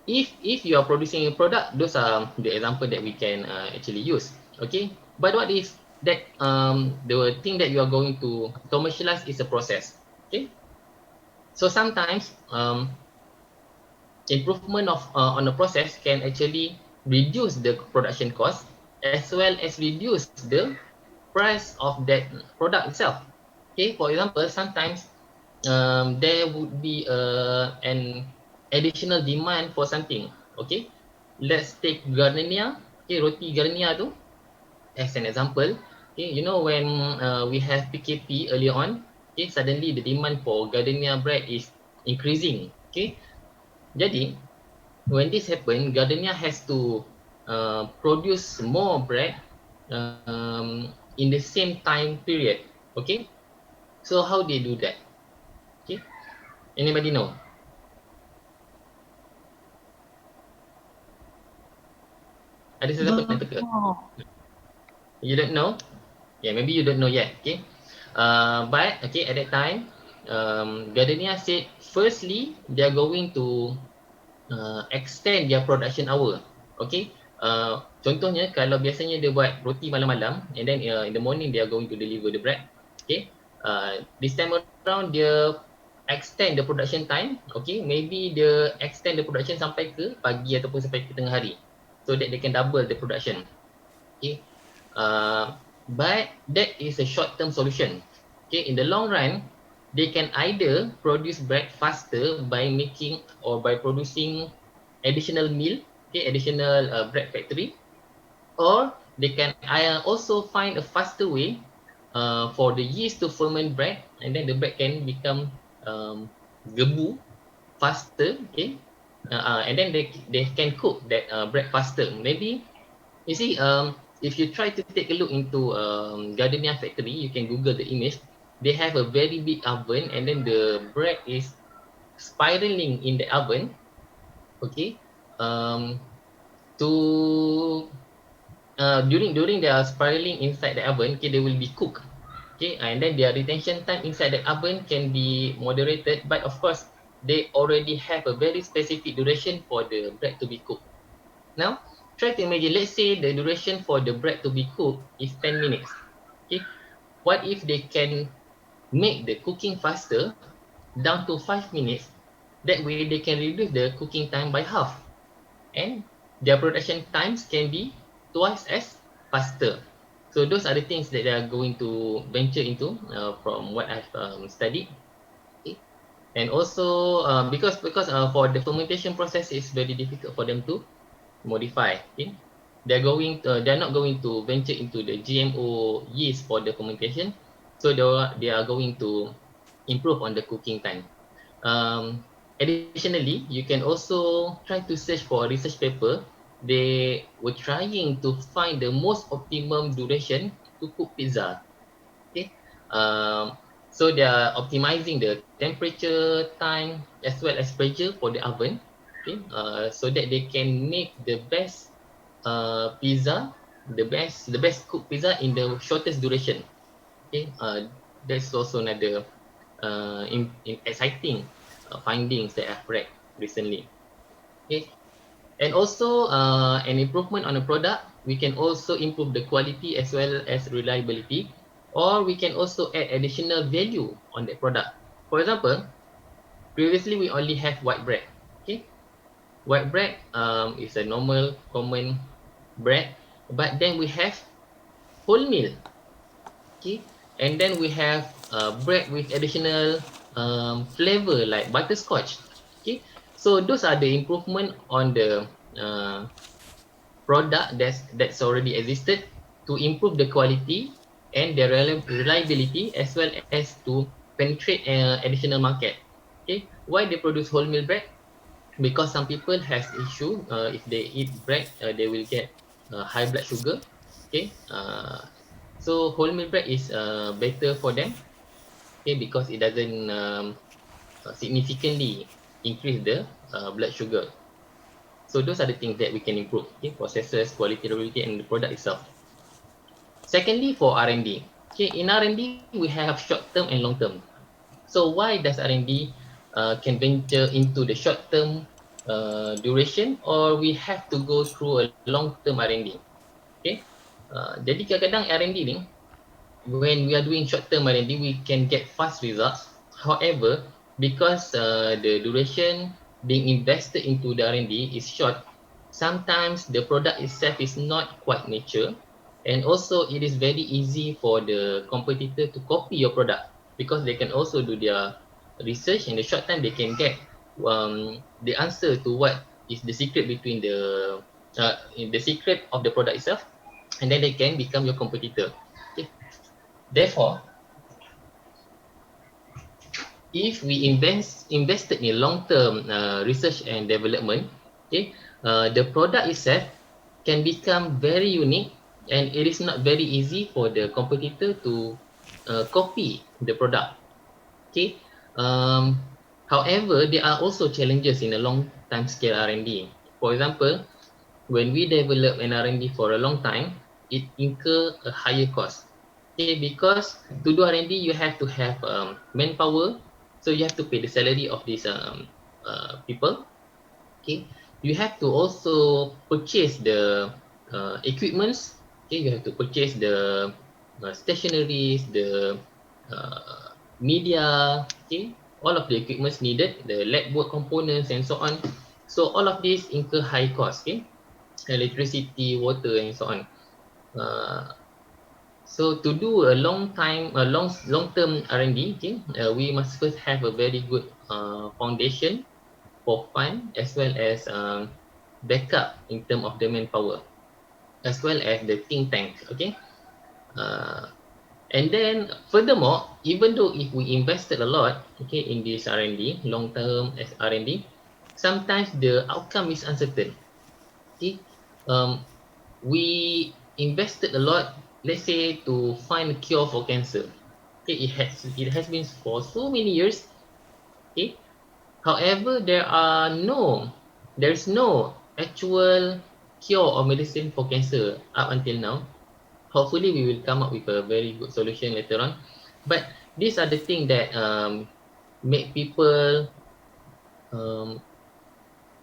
if you are producing a product, those are the example that we can actually use. Okay, but what if that the thing that you are going to commercialize is a process? Okay, so sometimes improvement of on the process can actually reduce the production cost as well as reduce the price of that product itself. Okay, for example, sometimes there would be an additional demand for something. Okay, let's take gardenia. Okay, roti gardenia tu as an example. Okay, you know when we have PKP earlier on, okay, suddenly the demand for gardenia bread is increasing. Okay, jadi when this happen, gardenia has to produce more bread in the same time period. Okay, so how they do that? Okay, anybody know? Ada sesiapa nak Don't teka? know. You don't know? Yeah, maybe you don't know yet. Okay, but okay, at that time, Gardenia said firstly they are going to extend their production hour. Okay, contohnya kalau biasanya dia buat roti malam-malam, and then in the morning they are going to deliver the bread. Okay, this time around dia extend the production time. Okay, maybe dia extend the production sampai ke pagi ataupun sampai ke tengah hari, so that they can double the production. Okay, but that is a short-term solution. Okay, in the long run, they can either produce bread faster by making or by producing additional mill, okay, additional bread factory, or they can also find a faster way for the yeast to ferment bread, and then the bread can become gebu faster, okay, and then they can cook that bread faster. Maybe you see, if you try to take a look into Gardenia factory, you can Google the image. They have a very big oven, and then the bread is spiraling in the oven. Okay, um, to during they are spiraling inside the oven, okay, they will be cooked. Okay, and then their retention time inside the oven can be moderated, but of course they already have a very specific duration for the bread to be cooked. Now, try to imagine, let's say the duration for the bread to be cooked is 10 minutes. Okay, what if they can make the cooking faster down to 5 minutes? That way they can reduce the cooking time by half, and their production times can be twice as faster. So those are the things that they are going to venture into from what I've studied. Okay. And also because for the fermentation process is very difficult for them to modify. Okay, they're not going to venture into the GMO yeast for the fermentation, so they are going to improve on the cooking time. Additionally, you can also try to search for a research paper. They were trying to find the most optimum duration to cook pizza. Okay, so they are optimizing the temperature, time, as well as pressure for the oven. Okay, so that they can make the best pizza, the best cooked pizza in the shortest duration. Okay, that's also another exciting findings that I've read recently. Okay, and also an improvement on a product, we can also improve the quality as well as reliability, or we can also add additional value on that product. For example, previously we only have white bread. Okay, white bread is a normal common bread, but then we have wholemeal. Okay, and then we have bread with additional flavor like butterscotch. Okay, so those are the improvement on the uh, product that's already existed to improve the quality and the reliability as well as to penetrate additional market. Okay, why they produce wholemeal bread? Because some people has issue if they eat bread, they will get high blood sugar. Okay, so wholemeal bread is better for them. Okay, because it doesn't significantly increase the blood sugar. So those are the things that we can improve. Okay, processes, quality, reliability, and the product itself. Secondly, for R&D. Okay, in R&D we have short term and long term. So why does R&D can venture into the short term duration, or we have to go through a long-term R&D. Okay, jadi kadang-kadang R&D ni, when we are doing short-term R&D, we can get fast results. However, because the duration being invested into the R&D is short, sometimes the product itself is not quite mature, and also it is very easy for the competitor to copy your product, because they can also do their research in the short time. They can get the answer to what is the secret between the secret of the product itself, and then they can become your competitor. Okay. Therefore, if we invested in long-term research and development, okay, the product itself can become very unique, and it is not very easy for the competitor to copy the product. Okay. Um, However, there are also challenges in a long time scale R&D. For example, when we develop an R&D for a long time, it incur a higher cost. Okay, because to do R&D, you have to have manpower, so you have to pay the salary of these people. Okay, you have to also purchase the equipments. Okay, you have to purchase the stationaries, the media. Okay, all of the equipments needed, the lab work components, and so on. So all of these incur high cost. Okay, electricity, water, and so on. Uh, so to do a long term R&D, okay, we must first have a very good foundation for fund, as well as backup in terms of the manpower, as well as the think tank. Okay, uh, and then furthermore, even though if we invested a lot, okay, in this R&D, long term as R&D, sometimes the outcome is uncertain. Okay, um, we invested a lot, let's say, to find a cure for cancer. Okay, it has been for so many years. Okay, however, there's no actual cure or medicine for cancer up until now. Hopefully, we will come up with a very good solution later on. But these are the things that make people um,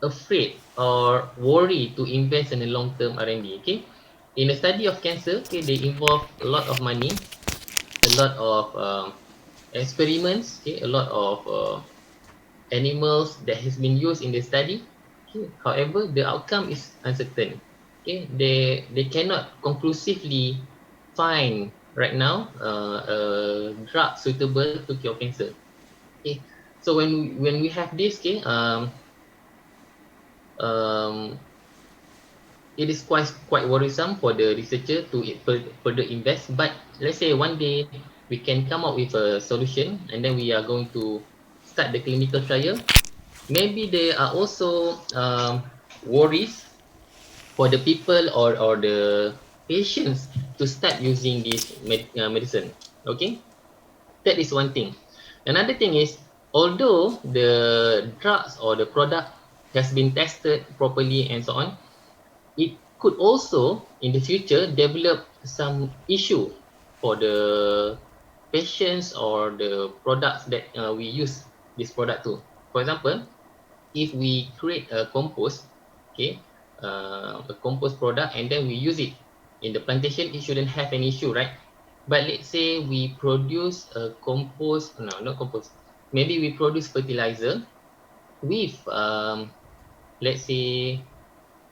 afraid or worry to invest in a long-term R&D. Okay, in the study of cancer, okay, they involve a lot of money, a lot of experiments, okay, a lot of animals that has been used in the study. Okay. However, the outcome is uncertain. Okay, they cannot conclusively find right now a drug suitable to cure cancer. Okay, so when we have this, okay, um, it is quite worrisome for the researcher to further invest. But let's say one day we can come up with a solution, and then we are going to start the clinical trial. Maybe there are also worries for the people, or the patients, to start using this medicine. Okay, that is one thing. Another thing is, although the drugs or the product has been tested properly and so on, it could also in the future develop some issue for the patients or the products that we use this product to. For example, if we create a compost, okay, a compost product, and then we use it in the plantation, it shouldn't have an issue, right? But let's say we produce a compost, no, not compost. Maybe we produce fertilizer with, let's say,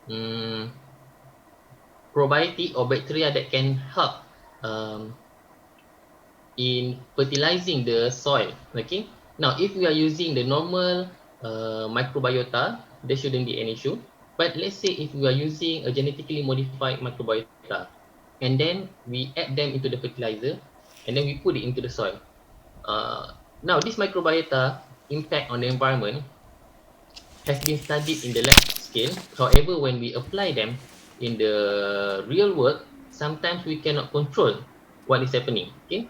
um, probiotic or bacteria that can help um, in fertilizing the soil. Okay. Now, if we are using the normal microbiota, there shouldn't be any issue. But let's say if we are using a genetically modified microbiota, and then we add them into the fertilizer, and then we put it into the soil. Now, this microbiota impact on the environment has been studied in the lab scale. However, when we apply them in the real world, sometimes we cannot control what is happening. Okay,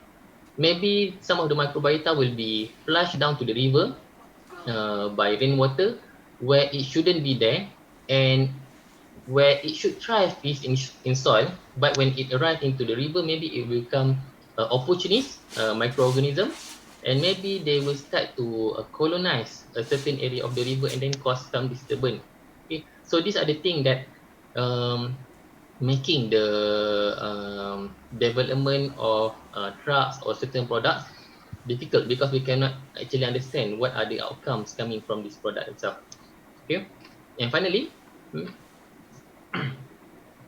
maybe some of the microbiota will be flushed down to the river by rainwater, where it shouldn't be there, and where it should thrive is in soil. But when it arrives into the river, maybe it will become opportunist microorganism, and maybe they will start to colonize a certain area of the river and then cause some disturbance. Okay, so these are the things that making the development of trucks or certain products difficult, because we cannot actually understand what are the outcomes coming from this product itself. Okay, and finally,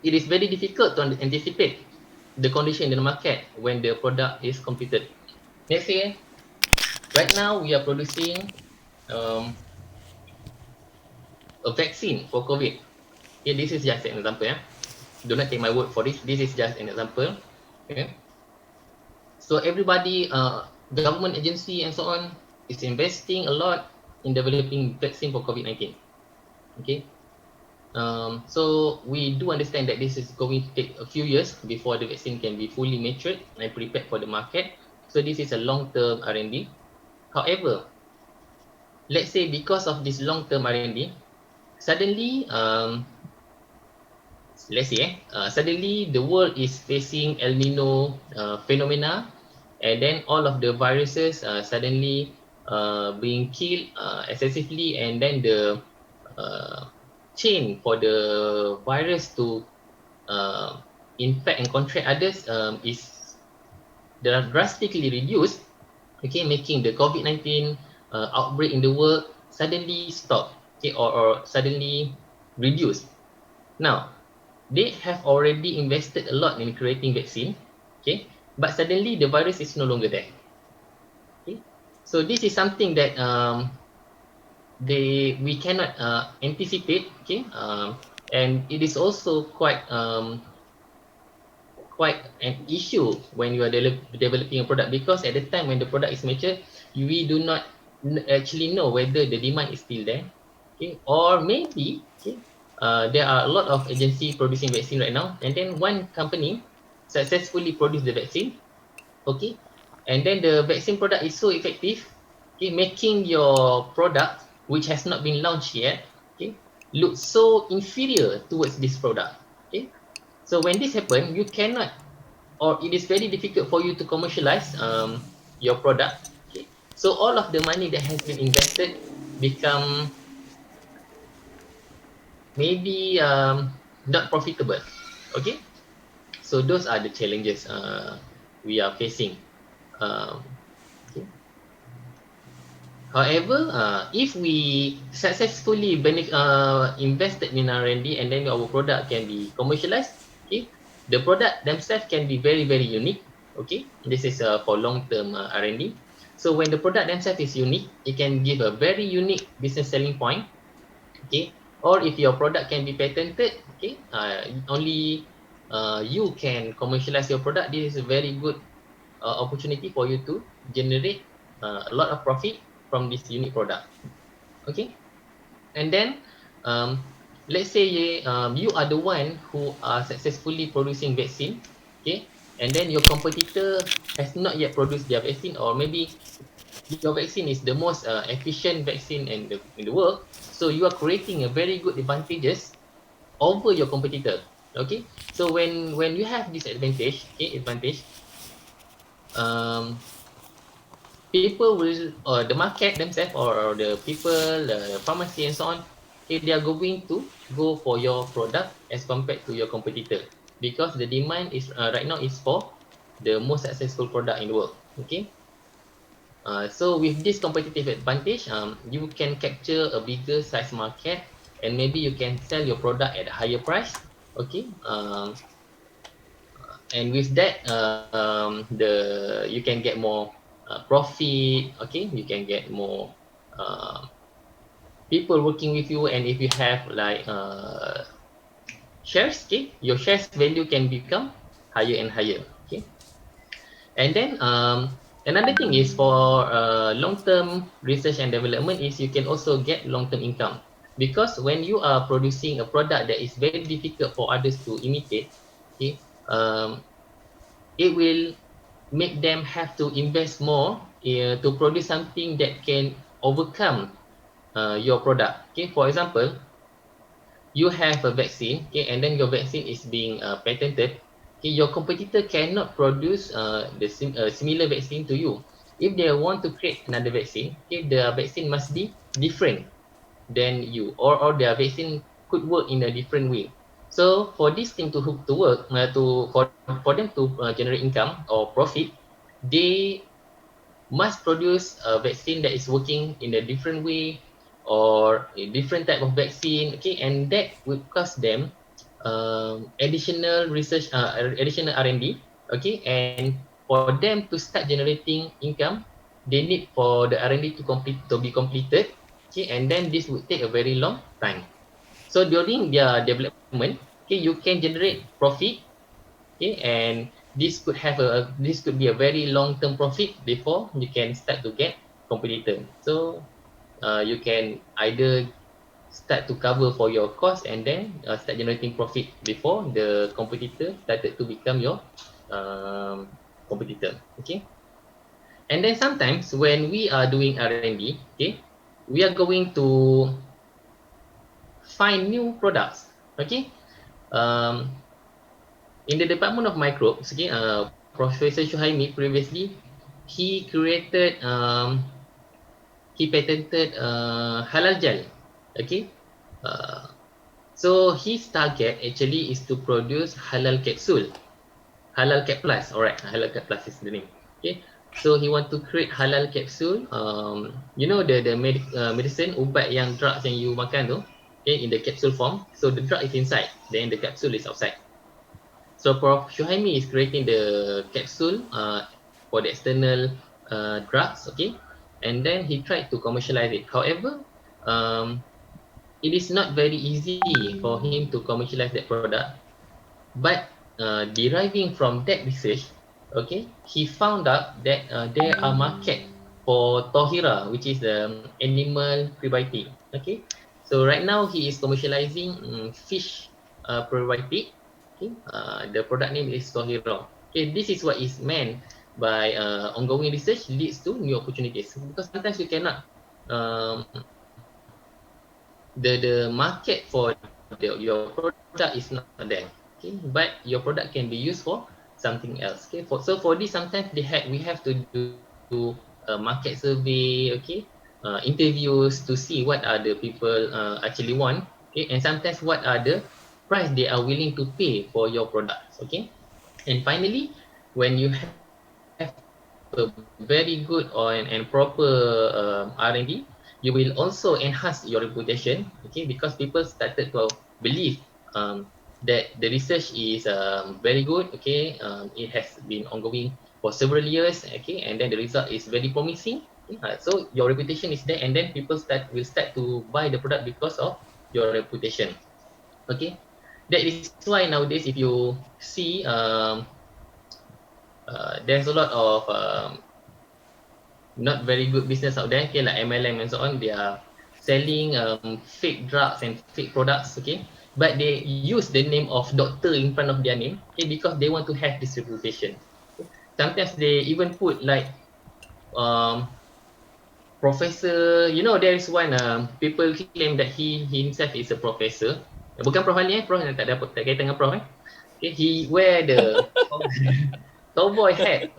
it is very difficult to anticipate the condition in the market when the product is completed. Let's say right now we are producing um, a vaccine for COVID. Okay, this is just an example. Yeah? Do not take my word for this. This is just an example. Okay. So everybody, government agency and so on, is investing a lot in developing vaccine for COVID-19. Okay. So we do understand that this is going to take a few years before the vaccine can be fully matured and prepared for the market. So this is a long-term R&D. However, let's say because of this long-term R&D, suddenly, suddenly the world is facing El Nino phenomena, and then all of the viruses suddenly being killed excessively, and then the uh, chain for the virus to uh, infect and contract others is drastically reduced. Okay, making the COVID-19 outbreak in the world suddenly stop, okay, or suddenly reduce. Now, they have already invested a lot in creating vaccine, okay, but suddenly the virus is no longer there. Okay, so this is something that we cannot anticipate. Okay, and it is also quite an issue when you are developing a product, because at the time when the product is mature, we do not actually know whether the demand is still there. Okay, or maybe, okay, there are a lot of agency producing vaccine right now, and then one company successfully produce the vaccine. Okay, and then the vaccine product is so effective, okay, making your product, which has not been launched yet, okay, look so inferior towards this product. Okay, so when this happen, you cannot, or it is very difficult for you to commercialize your product. Okay, so all of the money that has been invested become maybe not profitable. Okay, so those are the challenges we are facing. um, okay. However, if we successfully invested in R&D, and then our product can be commercialized, okay, the product themselves can be very, very unique. Okay, this is for long-term R&D. So when the product themselves is unique, it can give a very unique business selling point. Okay, or if your product can be patented, okay, only you can commercialize your product. This is a very good opportunity for you to generate a lot of profit from this unique product. Okay, and then let's say you are the one who are successfully producing vaccine. Okay, and then your competitor has not yet produced their vaccine, or maybe your vaccine is the most efficient vaccine in the world. So you are creating a very good advantages over your competitor. Okay, so when you have this advantage, okay, um, people will, or the market themselves, or the people, the pharmacy and so on, okay, they are going to go for your product as compared to your competitor, because the demand is right now is for the most successful product in the world. Okay, so with this competitive advantage, you can capture a bigger size market, and maybe you can sell your product at a higher price. Okay, and with that, the you can get more profit. Okay, you can get more uh, people working with you, and if you have like shares, okay, your shares value can become higher and higher. Okay, and then another thing is for long-term research and development is you can also get long-term income, because when you are producing a product that is very difficult for others to imitate, okay, it will make them have to invest more to produce something that can overcome your product. Okay, for example, you have a vaccine, okay, and then your vaccine is being patented. Okay, your competitor cannot produce the similar vaccine to you. if they want to create another vaccine, okay, the vaccine must be different than you, or their vaccine could work in a different way. So for this thing to work, for them to generate income or profit, they must produce a vaccine that is working in a different way or a different type of vaccine, okay, and that would cost them additional research, additional R&D, okay, and for them to start generating income, they need for the R&D to be completed, okay, and then this would take a very long time. So during their development, okay, you can generate profit, okay, and this could be a very long term profit before you can start to get competitor. So you can either start to cover for your cost and then start generating profit before the competitor started to become your competitor, okay. And then sometimes when we are doing R&D, okay, we are going to find new products, okay. um, in the Department of Microbes, okay, Professor Shuhaimi previously, he created, he patented halal gel, okay. Uh, so his target actually is to produce halal capsule, halal cap plus, alright, halal cap plus is the name, okay. So he want to create halal capsule, you know medicine, ubat yang drugs yang you makan tu, okay, in the capsule form. So the drug is inside, then the capsule is outside. So Prof. Shuhaimi is creating the capsule for the external drugs, okay, and then he tried to commercialize it. However, it is not very easy for him to commercialize that product. But deriving from that research, okay, he found out that there are market for Tohira, which is the animal prebiotic, okay. So right now he is commercializing fish prebiotic, okay. The product name is Tohira. Okay, this is what is meant by ongoing research leads to new opportunities, because sometimes you cannot um, the market for your product is not there, okay, but your product can be used for something else, okay. For this, sometimes we have to do a market survey, okay, interviews to see what are the people actually want, okay, and sometimes what are the price they are willing to pay for your products, okay. And finally, when you have a very good and proper R&D, you will also enhance your reputation, okay, because people started to believe that the research is very good, okay, it has been ongoing for several years, okay, and then the result is very promising, okay? So your reputation is there, and then people will start to buy the product because of your reputation, okay. That is why nowadays, if you see, there's a lot of not very good business out there, okay, like MLM and so on. They are selling fake drugs and fake products, okay, but they use the name of doctor in front of their name, okay, because they want to have this reputation. Sometimes they even put like um, professor. You know, there is one people claim that he himself is a professor. Bukan Prof Ali, Prof tak ada tak kaitan dengan Prof. Okay, he wear the cowboy hat.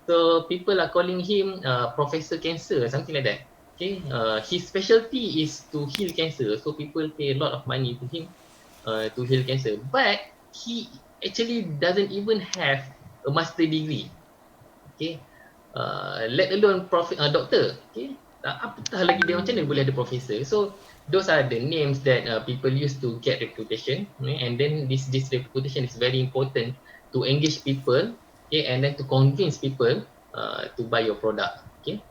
So people are calling him Professor Cancer, something like that. Okay, his specialty is to heal cancer. So people pay a lot of money to him to heal cancer. But he actually doesn't even have a master degree. Okay, let alone doctor. Okay, apatah lagi dia macam mana boleh ada professor. So those are the names that people use to get reputation, okay? And then this reputation is very important to engage people, okay, and then to convince people to buy your product, okay.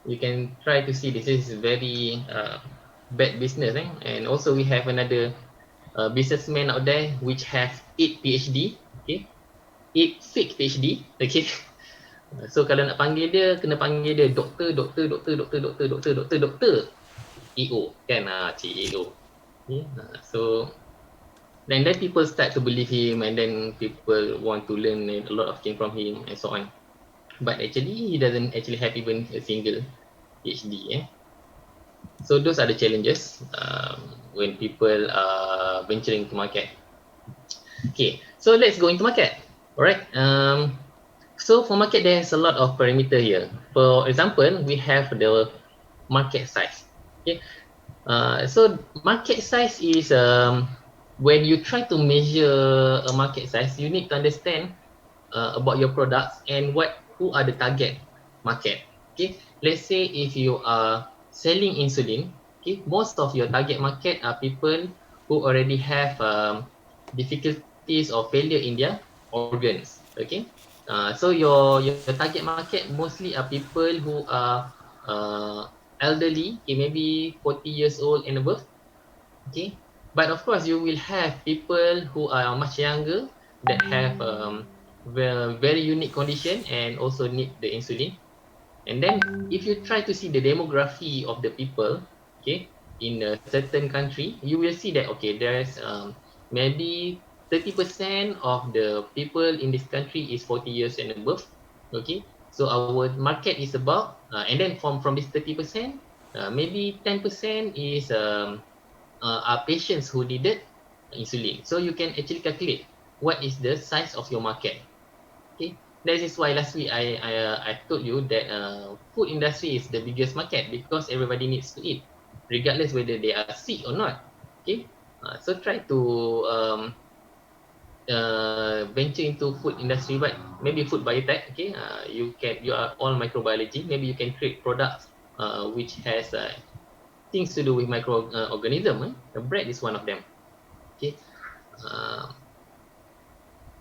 You can try to see this is very bad business, eh? And also we have another businessman out there which have 8 PhD, okay, 8 fake PhD, okay. So kalau nak panggil dia, kena panggil dia doktor, doktor, doktor, doktor, doktor, doktor, doktor, doktor, CEO, kan, CEO. Okay. So then people start to believe him, and then people want to learn a lot of things from him and so on. But actually, he doesn't actually have even a single PhD. So those are the challenges when people are venturing to market. Okay, so let's go into market. Alright. So for market, there's a lot of parameter here. For example, we have the market size. Okay, so market size is when you try to measure a market size, you need to understand about your products and who are the target market. Okay, let's say if you are selling insulin, okay, most of your target market are people who already have difficulties or failure in their organs. Okay, so your target market mostly are people who are elderly, okay, maybe 40 years old and above. Okay, but of course you will have people who are much younger that have very unique condition and also need the insulin. And then if you try to see the demography of the people, okay, in a certain country, you will see that okay, there's maybe 30% of the people in this country is 40 years and above. Okay, so our market is about and then from this 30%, maybe 10% is are patients who needed insulin. So you can actually calculate what is the size of your market. Okay, that is why last week I told you that food industry is the biggest market because everybody needs to eat, regardless whether they are sick or not. Okay, so try to venture into food industry, but maybe food biotech. Okay, you are all microbiology. Maybe you can create products which has things to do with microorganism. The bread is one of them. Okay, uh,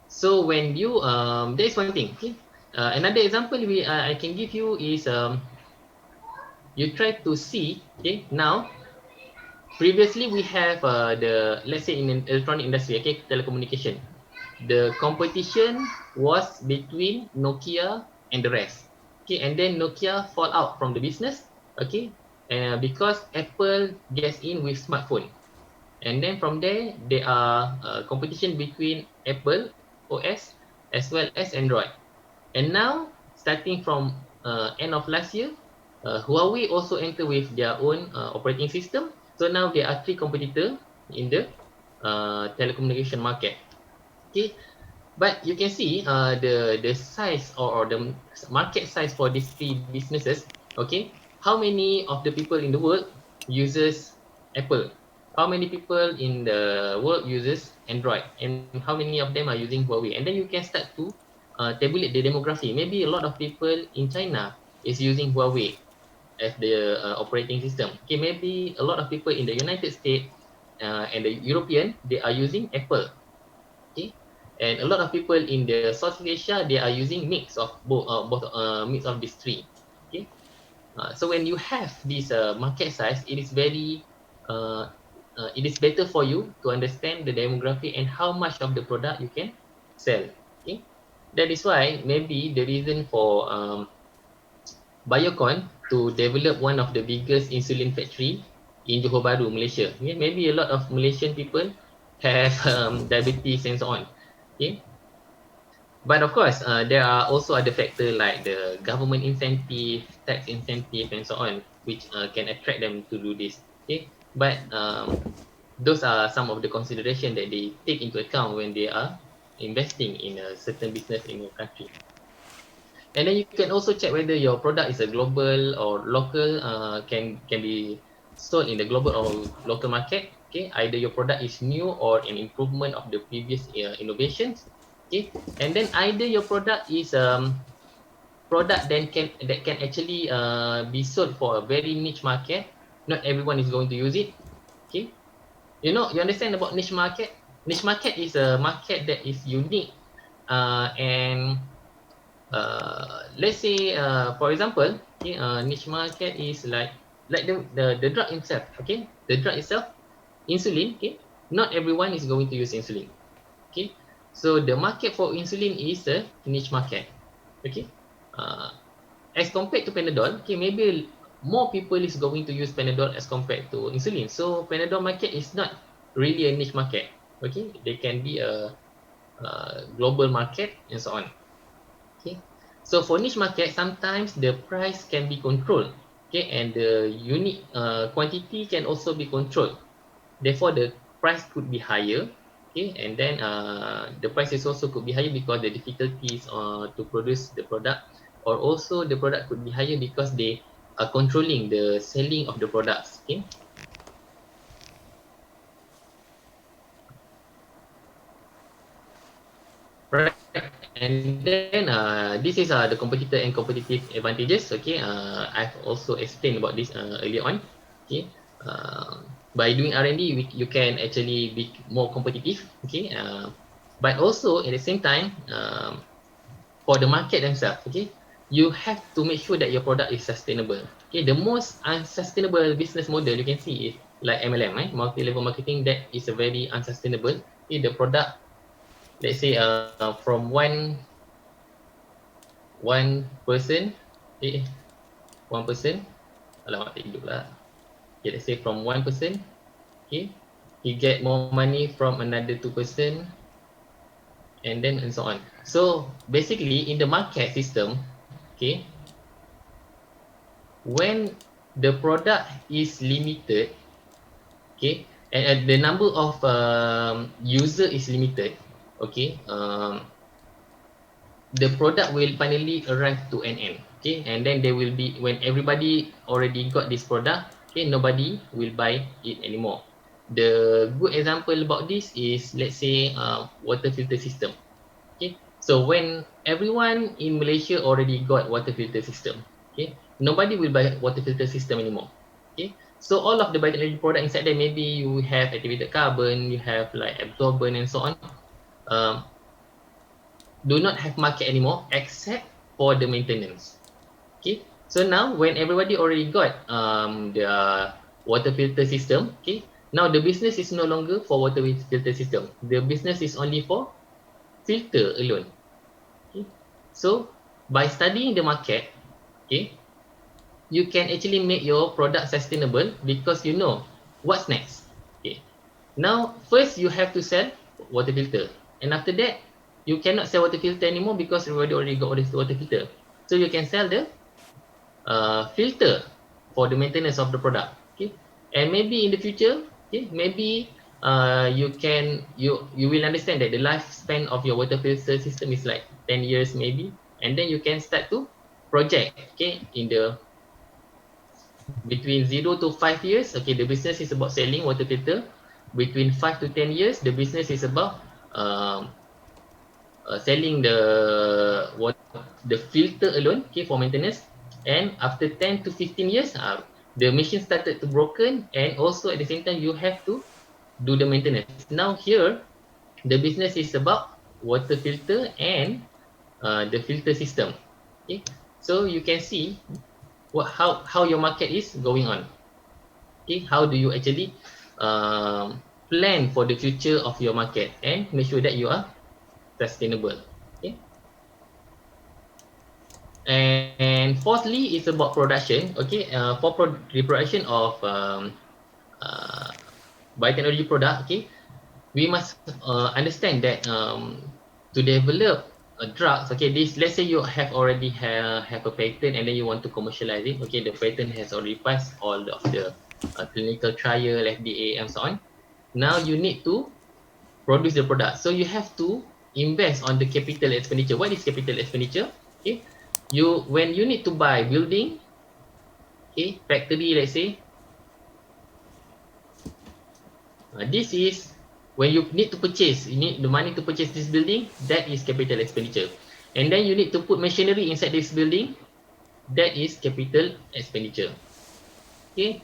so when you there is one thing. Okay, another example I can give you is you try to see. Okay, now previously we have the, let's say in an electronic industry. Okay, telecommunication. The competition was between Nokia and the rest. Okay, and then Nokia fall out from the business. Okay, because Apple gets in with smartphone. And then from there, there are competition between Apple OS as well as Android. And now, starting from end of last year, Huawei also enter with their own operating system. So now there are three competitors in the telecommunication market. Okay, but you can see the size or the market size for these three businesses. Okay, how many of the people in the world uses Apple? How many people in the world uses Android? And how many of them are using Huawei? And then you can start to tabulate the demography. Maybe a lot of people in China is using Huawei as the operating system. Okay, maybe a lot of people in the United States and the European, they are using Apple. Okay, and a lot of people in the Southeast Asia, they are using mix of both mix of these three. Okay, so when you have this market size, it is very it is better for you to understand the demography and how much of the product you can sell. Okay, that is why maybe the reason for Biocon to develop one of the biggest insulin factory in Johor Bahru, Malaysia. Okay, maybe a lot of Malaysian people have diabetes and so on. Okay, but of course, there are also other factors like the government incentive, tax incentive, and so on, which can attract them to do this. Okay, but those are some of the consideration that they take into account when they are investing in a certain business in your country. And then you can also check whether your product is a global or local, can be sold in the global or local market. Okay, either your product is new or an improvement of the previous innovations. Okay, and then either your product is product that can actually be sold for a very niche market. Not everyone is going to use it. Okay, you understand about niche market. Niche market is a market that is unique and let's say for example, okay, niche market is like the drug itself. Okay, the drug itself, insulin. Okay, not everyone is going to use insulin. Okay, so the market for insulin is a niche market. Okay, uh, as compared to Panadol, okay, maybe more people is going to use Panadol as compared to insulin. So Panadol market is not really a niche market. Okay, they can be a global market and so on. Okay, so for niche market, sometimes the price can be controlled. Okay, and the unit quantity can also be controlled. Therefore, the price could be higher. Okay, and then the prices also could be higher because the difficulties to produce the product, or also the product could be higher because they are controlling the selling of the products. Okay. Right. And then this is the competitor and competitive advantages. Okay, I've also explained about this earlier on. Okay, by doing R&D, you can actually be more competitive. Okay, but also at the same time, for the market themselves, okay, you have to make sure that your product is sustainable. Okay, the most unsustainable business model you can see is like MLM, multi-level marketing. That is a very unsustainable. Okay, the product, let's say, from one person, okay, one person, alamak tak hidup lah. Okay, let's say from one person, okay, he get more money from another two person, and so on. So basically, in the market system, okay, when the product is limited, okay, and the number of user is limited, okay, the product will finally arrive to an end. Okay, and then there will be, when everybody already got this product, okay, nobody will buy it anymore. The good example about this is, let's say, water filter system. Okay, so when everyone in Malaysia already got water filter system, okay, nobody will buy water filter system anymore. Okay, so all of the bioenergy product inside there, maybe you have activated carbon, you have like absorbent and so on, um, do not have market anymore except for the maintenance. Okay, so now when everybody already got the water filter system, okay, now the business is no longer for water filter system. The business is only for filter alone. Okay, so by studying the market, okay, you can actually make your product sustainable because you know what's next. Okay, now first you have to sell water filter, and after that you cannot sell water filter anymore because everybody already got water filter. So you can sell the filter for the maintenance of the product. Okay, and maybe in the future, okay, maybe you will understand that the lifespan of your water filter system is like 10 years maybe, and then you can start to project. Okay, in the between 0 to 5 years, okay, the business is about selling water filter. Between 5 to 10 years, the business is about um, selling the filter alone, okay, for maintenance. And after 10 to 15 years, the machine started to broken, and also at the same time you have to do the maintenance. Now here the business is about water filter and the filter system. Okay, so you can see how your market is going on. Okay, how do you actually plan for the future of your market and make sure that you are sustainable. Okay. And fourthly, it's about production. Okay, for the production of uh, biotechnology product. Okay, we must understand that to develop drugs. Okay, this, let's say you have already have a patent and then you want to commercialize it. Okay, the patent has already passed all of the clinical trial, FDA, and so on. Now you need to produce the product. So you have to invest on the capital expenditure. What is capital expenditure? Okay, when you need to buy building, okay, factory, let's say, this is when you need to purchase. You need the money to purchase this building. That is capital expenditure. And then you need to put machinery inside this building. That is capital expenditure. Okay,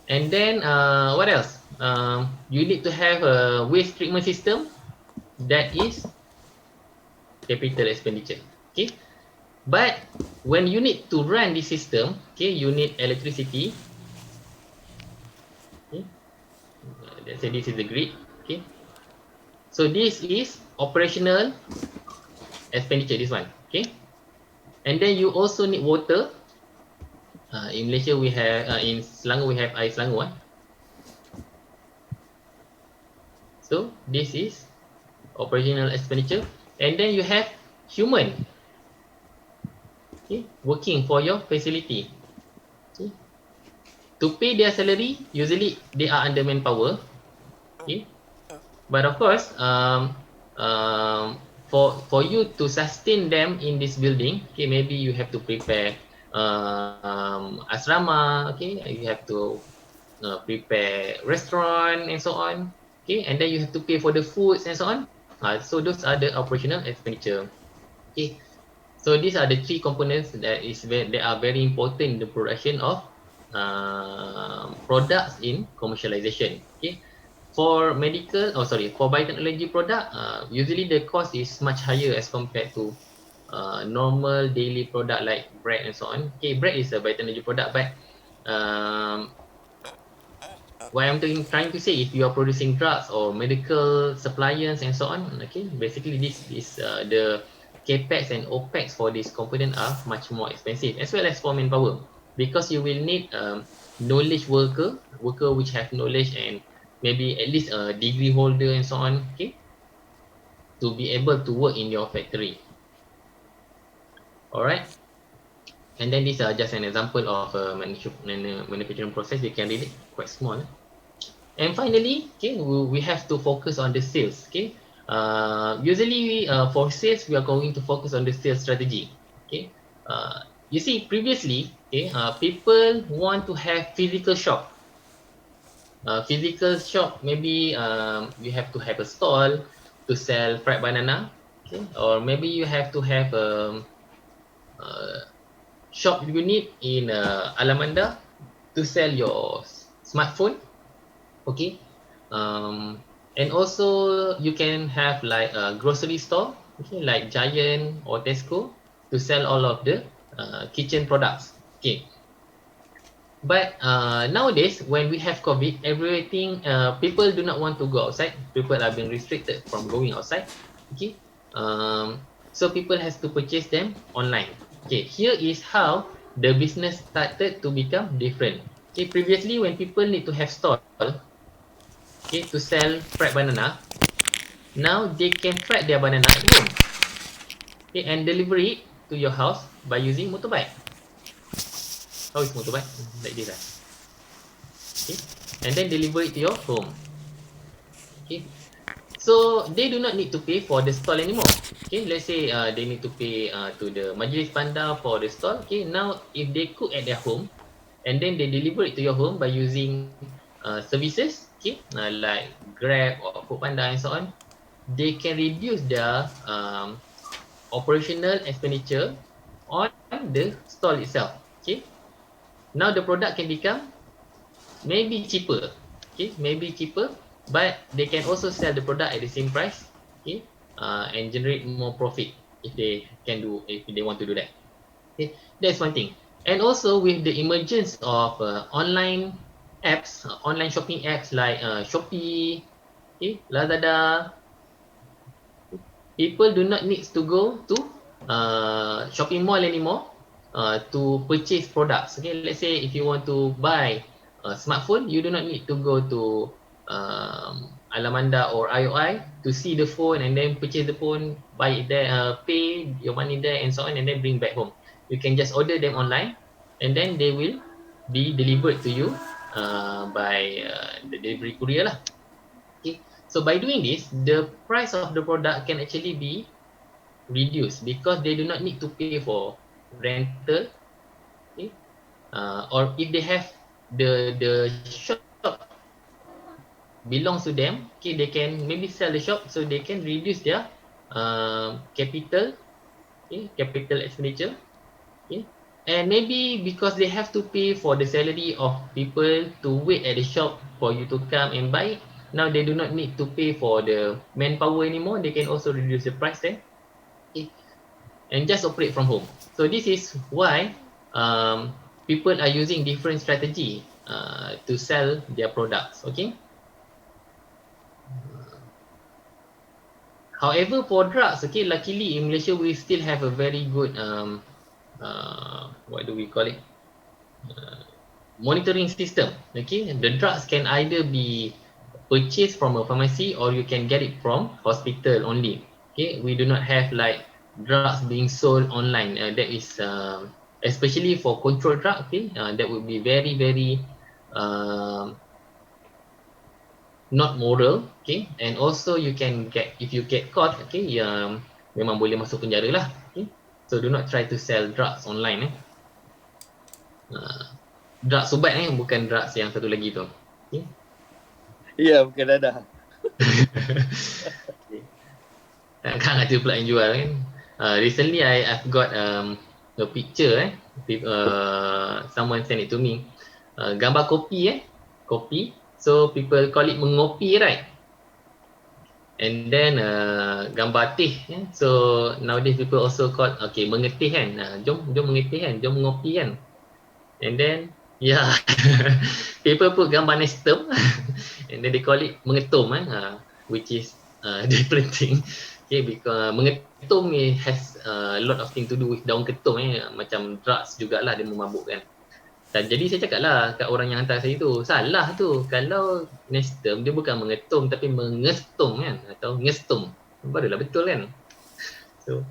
and then what else? You need to have a waste treatment system. That is capital expenditure. Okay, but when you need to run the system, okay, you need electricity. Okay, let's say this is the grid. Okay, so this is operational expenditure. This one, okay, and then you also need water. In Malaysia, we have in Selangor we have air Selangor. So this is operational expenditure, and then you have human, okay, working for your facility. Okay, to pay their salary, usually they are under manpower. Okay, But of course, for you to sustain them in this building, okay, maybe you have to prepare asrama, okay, you have to prepare restaurant and so on, okay, and then you have to pay for the foods and so on. So those are the operational expenditure. Okay, so these are the three components that are very important in the production of products in commercialization. Okay, for medical, oh sorry, for biotechnology product, usually the cost is much higher as compared to normal daily product like bread and so on. Okay, bread is a biotechnology product, but um, what trying to say, if you are producing drugs or medical suppliers and so on, okay, basically this is the capex and opex for this component are much more expensive, as well as for manpower, because you will need knowledge worker which have knowledge and maybe at least a degree holder and so on, okay, to be able to work in your factory. All right, and then these are just an example of a manufacturing process. You can read it, quite small. And finally, okay, we have to focus on the sales. Okay, usually for sales, we are going to focus on the sales strategy. Okay, you see previously, okay, people want to have physical shop. Physical shop, maybe you have to have a stall to sell fried banana. Okay, or maybe you have to have a shop unit in Alamanda to sell your smartphone. Okay, um, and also you can have like a grocery store, okay, like Giant or Tesco, to sell all of the kitchen products. Okay, but nowadays when we have COVID, everything, people do not want to go outside. People are being restricted from going outside. Okay, so people has to purchase them online. Okay, here is how the business started to become different. Okay, previously when people need to have stall, okay, to sell fried banana, now they can fry their banana at home, okay, and deliver it to your house by using motorbike. How is motorbike? Like this, okay, and then deliver it to your home. Okay, so they do not need to pay for the stall anymore. Okay, let's say they need to pay to the Majlis Panda for the stall. Okay, now if they cook at their home and then they deliver it to your home by using services, okay, like Grab or Foodpanda and so on, they can reduce their operational expenditure on the stall itself. Okay, now the product can become maybe cheaper. Okay, maybe cheaper, but they can also sell the product at the same price. Okay, and generate more profit if they want to do that. Okay, that's one thing. And also with the emergence of online apps, online shopping apps like Shopee, okay, Lazada, people do not need to go to shopping mall anymore to purchase products. Okay, let's say if you want to buy a smartphone, you do not need to go to Alamanda or IOI to see the phone and then purchase the phone, buy it there, pay your money there, and so on, and then bring back home. You can just order them online, and then they will be delivered to you by the delivery courier lah. Okay, so by doing this, the price of the product can actually be reduced because they do not need to pay for rental. Okay, or if they have the shop belongs to them, okay, they can maybe sell the shop so they can reduce their capital, okay, capital expenditure. Okay, and maybe because they have to pay for the salary of people to wait at the shop for you to come and buy it, now they do not need to pay for the manpower anymore. They can also reduce the price there, okay, and just operate from home. So this is why people are using different strategy to sell their products. Okay. However, for drugs, okay, luckily in Malaysia we still have a very good what do we call it? Monitoring system. Okay, the drugs can either be purchased from a pharmacy or you can get it from hospital only. Okay, we do not have like drugs being sold online. That is especially for controlled drug. Okay, that would be very very um, not moral, okay, and also you can get, if you get caught, okay, memang boleh masuk penjara lah, okay. So do not try to sell drugs online, drugs ubat bukan drugs yang satu lagi tu, okay. Ya, bukan dadah. Kan ada pula yang jual kan. Recently I've got a picture someone sent it to me. Gambar kopi kopi. So people call it mengopi, right? And then gambar teh. So nowadays people also call mengetih kan. Jom mengetih kan, jom mengopi kan. And then people put gambar nestem and then they call it mengetum which is different thing. Okay, because mengetum ni has a lot of thing to do with daun ketum macam drugs jugalah, dia memabukkan. Dan jadi saya cakap lah kat orang yang hantar saya tu, salah tu, kalau nestem dia bukan mengetum tapi mengestum kan, atau ngestum, barulah betul kan. So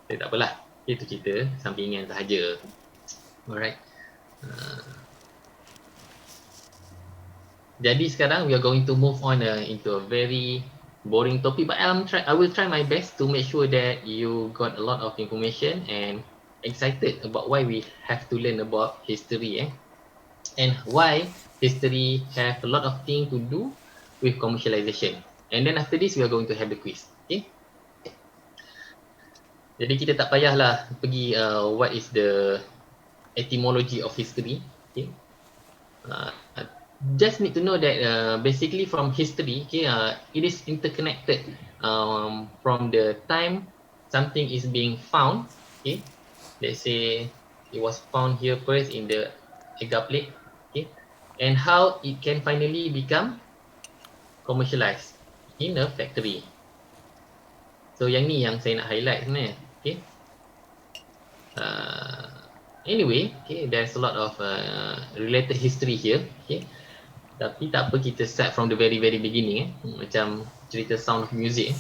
tak apalah, itu cerita sampingan sahaja. Alright. Jadi sekarang we are going to move on into a very boring topic, but I will try my best to make sure that you got a lot of information and excited about why we have to learn about history and why history have a lot of things to do with commercialization. And then after this we are going to have the quiz. Okay. Jadi kita tak payahlah pergi what is the etymology of history. Okay. Just need to know that basically from history, it is interconnected from the time something is being found. Okay, let's say it was found here first in the agar plate, okay, and how it can finally become commercialized in a factory. So yang ni yang saya nak highlight sebenarnya. Okay. Anyway, okay, there's a lot of related history here. Okay. Tapi tak apa, kita start from the very beginning macam cerita Sound of Music.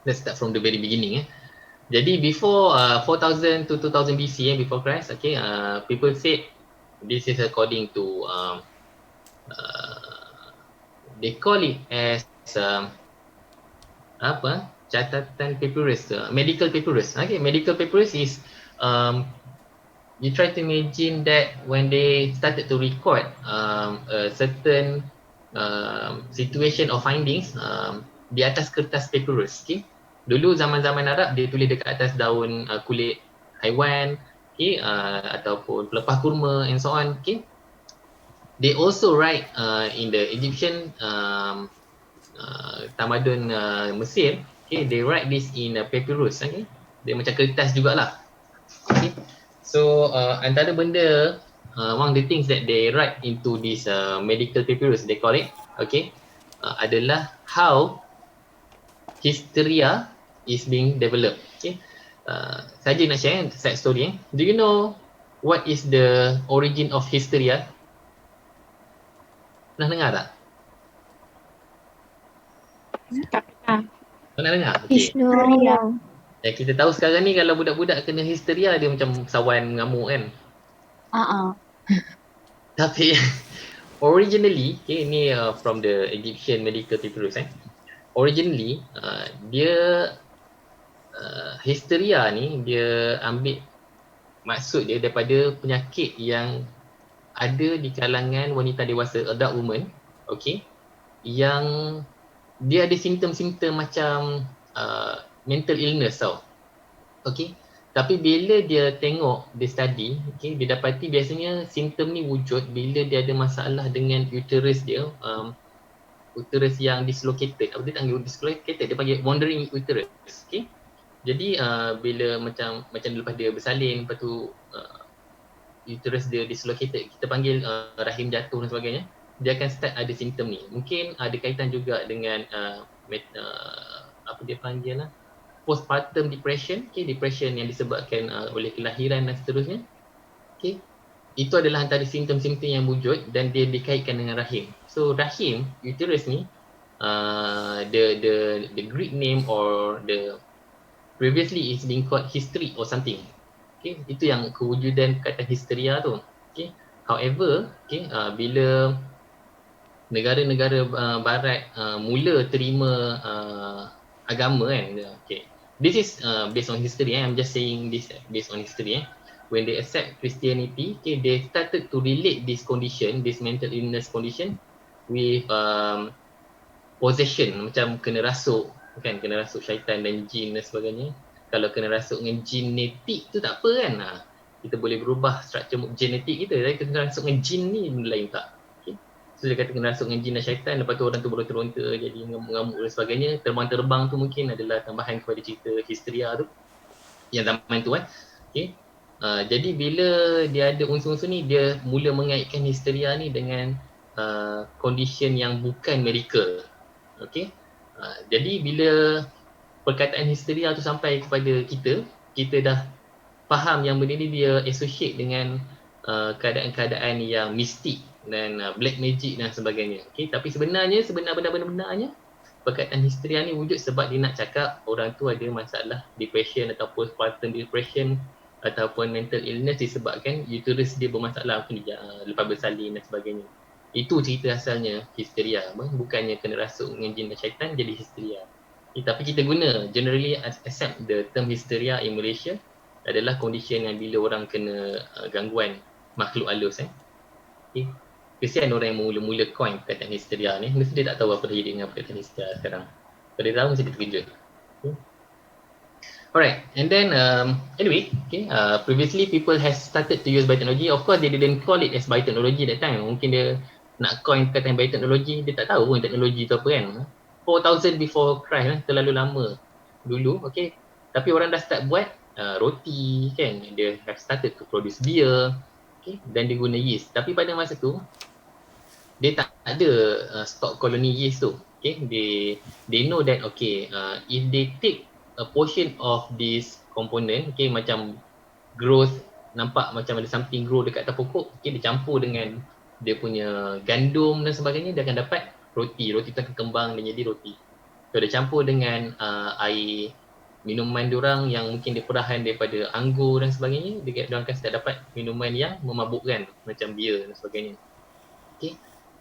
Let's start from the very beginning Jadi before 4000 to 2000 BC before Christ, okay, people said this is according to they call it as catatan papyrus, medical papyrus. Okay, medical papyrus is you try to imagine that when they started to record a certain situation or findings di atas kertas papyrus. Okay? Dulu zaman-zaman Arab dia tulis dekat atas daun kulit haiwan, okay? Ataupun pelepah kurma and so on. Okay? They also write in the Egyptian tamadun Mesir. Okay? They write this in papyrus. Okay? Dia macam kertas jugalah. Okay? So antara benda, one of the things that they write into this medical papyrus, they call it, okay, adalah how hysteria is being developed. Okay, saja nak share side story. Do you know what is the origin of hysteria? Pernah dengar tak? Pernah dengar? Okay. Kita tahu sekarang ni kalau budak-budak kena histeria dia macam sawan mengamuk kan. Tapi originally, okay, ni from the Egyptian medical papyrus originally dia histeria ni dia ambil maksud dia daripada penyakit yang ada di kalangan wanita dewasa, adult woman, okay, yang dia ada simptom-simptom macam mental illness tau. Okay. Tapi bila dia tengok, dia study, okay, dia dapati biasanya simptom ni wujud bila dia ada masalah dengan uterus dia, uterus yang dislocated. Apa dia panggil dislocated? Dia panggil wandering uterus. Okay. Jadi bila macam lepas dia bersalin, lepas tu uterus dia dislocated, kita panggil rahim jatuh dan sebagainya, dia akan start ada simptom ni. Mungkin ada kaitan juga dengan apa dia panggil lah, postpartum depression, okay, depression yang disebabkan oleh kelahiran dan seterusnya. Okay. Itu adalah antara simptom-simptom yang wujud dan dia dikaitkan dengan rahim. So rahim, uterus ni, the Greek name or the previously is being called hysteria or something. Okay, itu yang kewujudan kata hysteria tu. Okay. However, okay, bila negara-negara barat mula terima agama kan. Okay. This is based on history. I'm just saying this based on history. When they accept Christianity, okay, they started to relate this condition, this mental illness condition, with possession, macam kena rasuk, kan, kena rasuk syaitan dan jin dan sebagainya. Kalau kena rasuk dengan genetik tu tak apa kan, kita boleh berubah struktur genetik kita. Tapi kena rasuk dengan jin ni lain tak. Okay. So dia kata kena rasuk dengan jin dan syaitan, lepas tu orang tu beronta-ronta, jadi ngamuk-ngamuk dan sebagainya. Terbang-terbang tu mungkin adalah tambahan kepada cerita histeria tu, yang zaman tu kan. Okay. Jadi bila dia ada unsur-unsur ni, dia mula mengaitkan histeria ni dengan condition yang bukan medical. Okay. Jadi bila perkataan histeria tu sampai kepada kita, kita dah faham yang benda ni dia associate dengan keadaan-keadaan yang mistik dan black magic dan sebagainya. Okay. Tapi sebenarnya benar-benarnya perkataan histeria ni wujud sebab dia nak cakap orang tu ada masalah depression atau postpartum depression ataupun mental illness disebabkan uterus dia bermasalah, lepas bersalin dan sebagainya. Itu cerita asalnya histeria. Bukannya kena rasuk dengan jin dan syaitan jadi histeria. Tapi kita guna generally accept the term hysteria in Malaysia adalah condition yang bila orang kena gangguan makhluk halus. Okay. Kesian orang yang mula-mula coin perkataan histeria ni, mesti dia tak tahu apa jadi dengan perkataan histeria sekarang. Kalau dia tahu mesti dia terkejut. Okay. Alright, and then anyway, okay, previously people has started to use biotechnology. Of course, they didn't call it as biotechnology that time. Mungkin dia nak coin perkataan biotechnology, dia tak tahu pun teknologi tu apa kan. 4,000 before Christ, terlalu lama dulu, okay. Tapi orang dah start buat roti kan, dia have started to produce beer, okay, dan dia guna yeast. Tapi pada masa tu, dia tak ada stok koloni yeast tu, okay. They know that, okay, if they take a portion of this component, okay, macam growth, nampak macam ada something grow dekat atas pokok, okay, dia campur dengan dia punya gandum dan sebagainya, dia akan dapat roti tu akan kembang dan jadi roti. So dia campur dengan air minuman diorang yang mungkin dia perahan daripada anggur dan sebagainya, diorang akan start dapat minuman yang memabukkan macam beer dan sebagainya. Okay.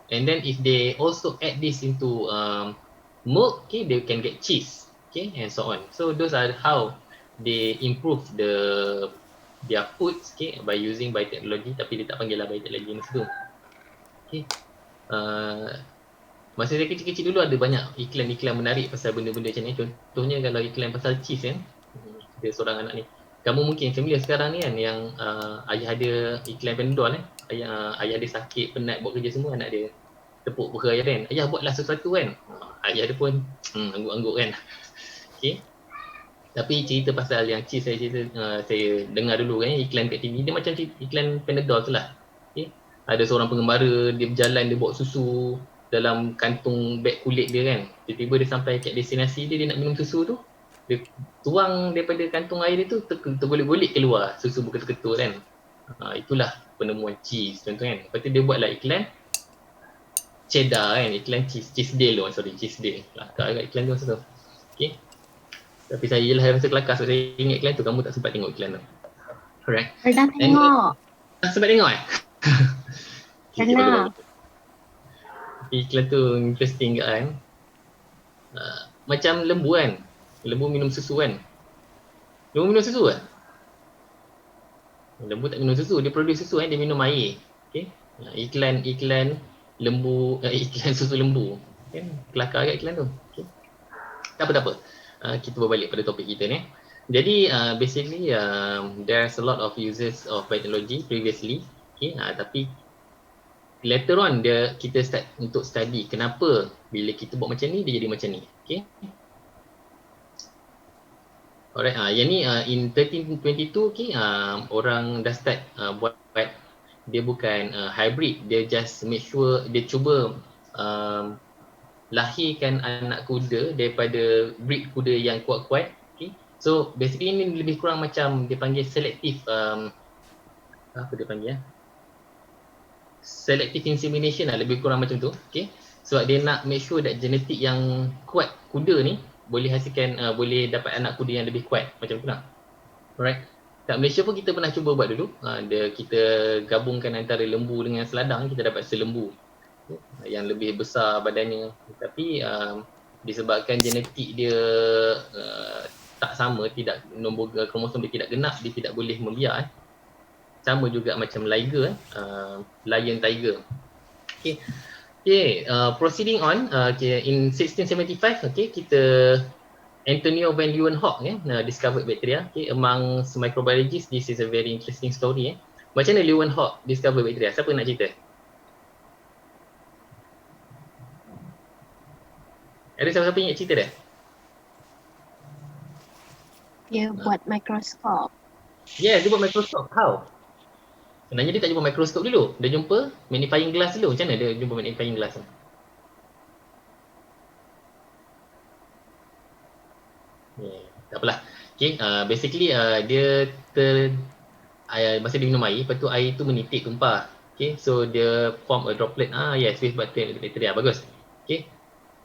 And then if they also add this into milk, okay, they can get cheese. Okay, and so on. So those are how they improve their foods, okay, by using biotechnology. Tapi dia tak panggil lah biotechnology masa tu. Okay. Masa saya kecil-kecil dulu ada banyak iklan-iklan menarik pasal benda-benda macam ni. Contohnya kalau iklan pasal cheese kan, dia seorang anak ni. Kamu mungkin familiar sekarang ni kan, yang ayah ada iklan Panadol kan. Ayah dia sakit, penat buat kerja semua, anak dia tepuk muka ayah kan. Ayah buatlah sesuatu kan. Ayah dia pun angguk-angguk kan. Okay. Tapi cerita pasal yang cheese saya dengar dulu kan, iklan kat TV, dia macam iklan Panadol tu lah. Okay. Ada seorang pengembara, dia berjalan, dia bawa susu dalam kantung beg kulit dia kan. Tiba-tiba dia sampai kat destinasi dia nak minum susu tu, dia tuang daripada kantung air dia tu, tergolek-golek keluar susu berketul-ketul kan. Itulah penemuan cheese contoh kan. Lepas tu dia buatlah iklan cheddar kan, iklan Cheesedale tu, Cheesedale. Kelakar agak iklan tu masa tu. Okay. Tapi saya je lah rasa kelakar sebab saya ingat iklan tu, kamu tak sempat tengok iklan tu. Alright. Pernah tengok. Sempat tengok Pernah. Iklan tu interesting kan. Macam lembu kan. Lembu minum susu kan. Lembu minum susu kan? Lembu tak minum susu, dia produce susu kan, dia minum air. Okay. Iklan lembu, iklan susu lembu. Kan? Kelakar agak iklan tu. Okay. Tak apa. Kita berbalik pada topik kita ni. Jadi basically there's a lot of uses of biotechnology previously, okay, tapi later on kita start untuk study kenapa bila kita buat macam ni dia jadi macam ni. Okay. Alright, yang ni in 1322, okay, orang dah start buat dia bukan hybrid, dia just make sure dia cuba lahirkan anak kuda daripada breed kuda yang kuat-kuat. Okay. So basically ini lebih kurang macam dia panggil selective apa dia panggil selective insemination lah, lebih kurang macam tu. Okay. Sebab dia nak make sure that genetik yang kuat kuda ni boleh hasilkan boleh dapat anak kuda yang lebih kuat macam tu lah. Alright. Kat Malaysia pun kita pernah cuba buat dulu. Kita gabungkan antara lembu dengan seladang, kita dapat selembu. yang lebih besar badannya, tapi disebabkan genetik dia tak sama, tidak nombor kromosom dia tidak genap, dia tidak boleh membiak. Sama juga macam liger, lion tiger. Okay. Proceeding on, in 1675, kita Antonio van Leeuwenhoek discovered bacteria. Among microbiologists, this is a very interesting story. Macam mana Leeuwenhoek discover bacteria? Siapa nak cerita? Ada siapa-siapa ingat cerita dia? Dia buat mikroskop. Dia buat mikroskop. How? Sebenarnya dia tak jumpa mikroskop dulu. Dia jumpa magnifying glass dulu. Macam mana dia jumpa magnifying glass? Tak apalah. Basically dia masa dia minum air, lepas tu air tu menitik tumpah. So dia form a droplet. Yes, with bacteria. Bagus.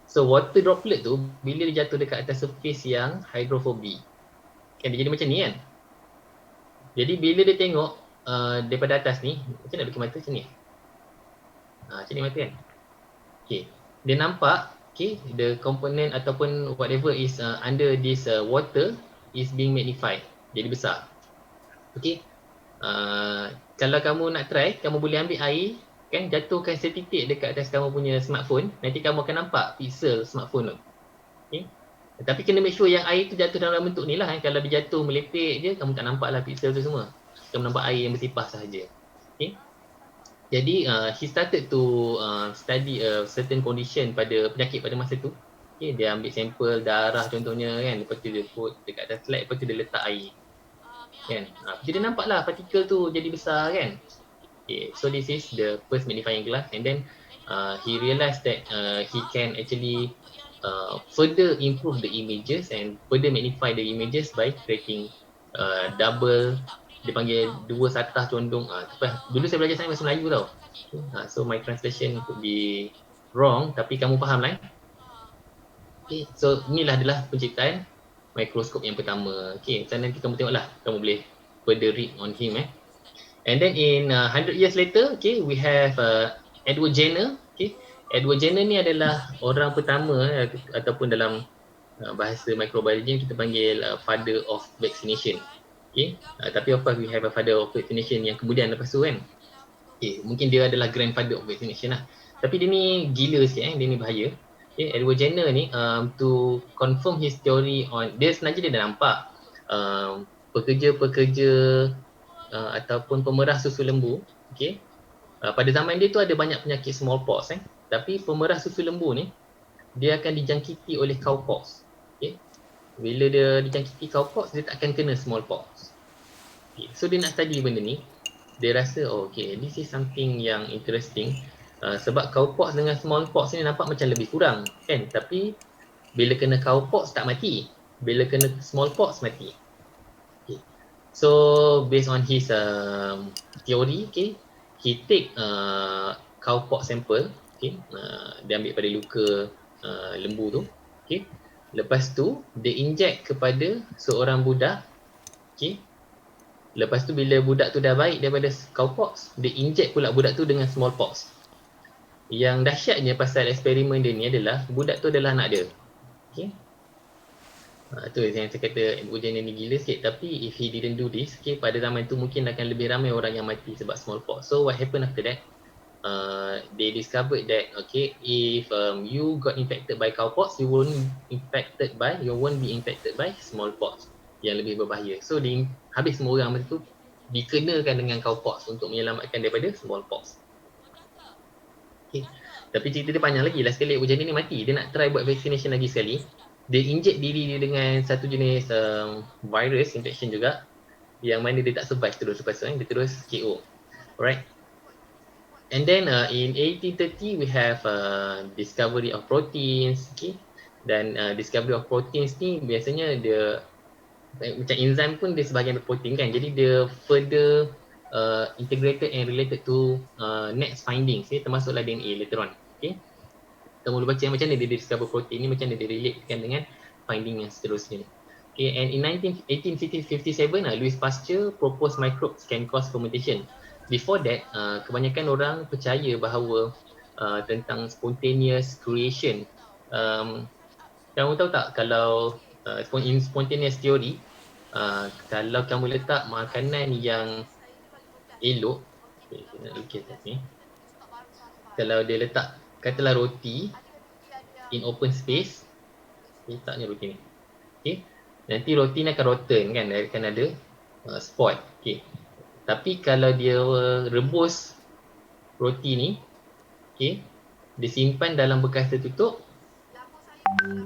So water droplet tu bila dia jatuh dekat atas surface yang hydrophobic, dia jadi macam ni kan. Jadi bila dia tengok daripada atas ni, macam nak bikin mata macam ni. Macam ni mata kan. Dia nampak the component ataupun whatever is under this water is being magnified. Jadi besar. Kalau kamu nak try, kamu boleh ambil air, kan, jatuhkan setitik dekat atas kamu punya smartphone, nanti kamu akan nampak pixel smartphone tu. Tapi kena make sure yang air tu jatuh dalam bentuk ni lah. Kalau dia jatuh melepek je, kamu tak nampak lah pixel tu semua. Kamu nampak air yang bersipah sahaja. Jadi he started to study a certain condition pada penyakit pada masa tu. Dia ambil sampel darah contohnya kan, lepas tu dia put dekat atas slide, lepas tu dia letak air. Kan? Jadi dia nampak lah partikel tu jadi besar kan. So this is the first magnifying glass, and then he realised that he can actually further improve the images and further magnify the images by creating double, dia panggil dua satah condong. Dulu saya belajar sains bahasa Melayu tau. So my translation could be wrong, tapi kamu faham lah. So inilah adalah penciptaan mikroskop yang pertama. So nanti kamu tengoklah, kamu boleh further read on him. And then in 100 years later, we have Edward Jenner. Edward Jenner ni adalah orang pertama ataupun dalam bahasa microbiology kita panggil father of vaccination. Tapi of course we have a father of vaccination yang kemudian lepas tu kan. Mungkin dia adalah grandfather of vaccination lah. Tapi dia ni gila sikit, dia ni bahaya. Edward Jenner ni to confirm his theory on, dia sebenarnya dia dah nampak pekerja-pekerja ataupun pemerah susu lembu. Pada zaman dia tu ada banyak penyakit smallpox. Tapi pemerah susu lembu ni dia akan dijangkiti oleh cowpox. Bila dia dijangkiti cowpox, dia tak akan kena smallpox. So dia nak study benda ni. Dia rasa this is something yang interesting. Sebab cowpox dengan smallpox ni nampak macam lebih kurang kan, tapi bila kena cowpox tak mati, bila kena smallpox mati. So based on his theory, he take cowpox sample, dia ambil pada luka lembu tu. Lepas tu dia inject kepada seorang budak. Lepas tu bila budak tu dah baik daripada cowpox, dia inject pula budak tu dengan smallpox. Yang dahsyatnya pasal eksperimen dia ni adalah budak tu adalah anak dia. Tu yang saya kata Edward Jenner ni gila sikit. Tapi if he didn't do this, pada zaman tu mungkin akan lebih ramai orang yang mati sebab smallpox. So what happened after that? They discovered that if you got infected by cowpox, you won't be infected by smallpox yang lebih berbahaya. So habis semua orang masa tu dikenakan dengan cowpox untuk menyelamatkan daripada smallpox. Tapi cerita dia panjang lagi. Last sekali Edward Jenner ni mati. Dia nak try buat vaccination lagi sekali. Dia inject diri dia dengan satu jenis virus infection juga, yang mana dia tak survive terus lepas tu, dia terus KO. Alright. And then in 1830 we have discovery of proteins. Dan discovery of proteins ni biasanya dia macam enzim pun dia sebahagian protein kan. Jadi dia further integrated and related to next findings, termasuklah DNA later on. Kita mula baca macam mana dia discover protein ni, macam mana dia relatekan dengan finding yang seterusnya. And in 1857, Louis Pasteur proposed microbes can cause fermentation. Before that, kebanyakan orang percaya bahawa tentang spontaneous creation. Kamu tahu tak kalau in spontaneous theory, kalau kamu letak makanan yang elok, saya nak lukis kat sini. Kalau dia letak katalah roti in open space, letaknya roti ni. Okay. Nanti roti ni akan rotten kan, akan ada spot. Okay. Tapi kalau dia rebus roti ni, okay, dia simpan dalam bekas tertutup,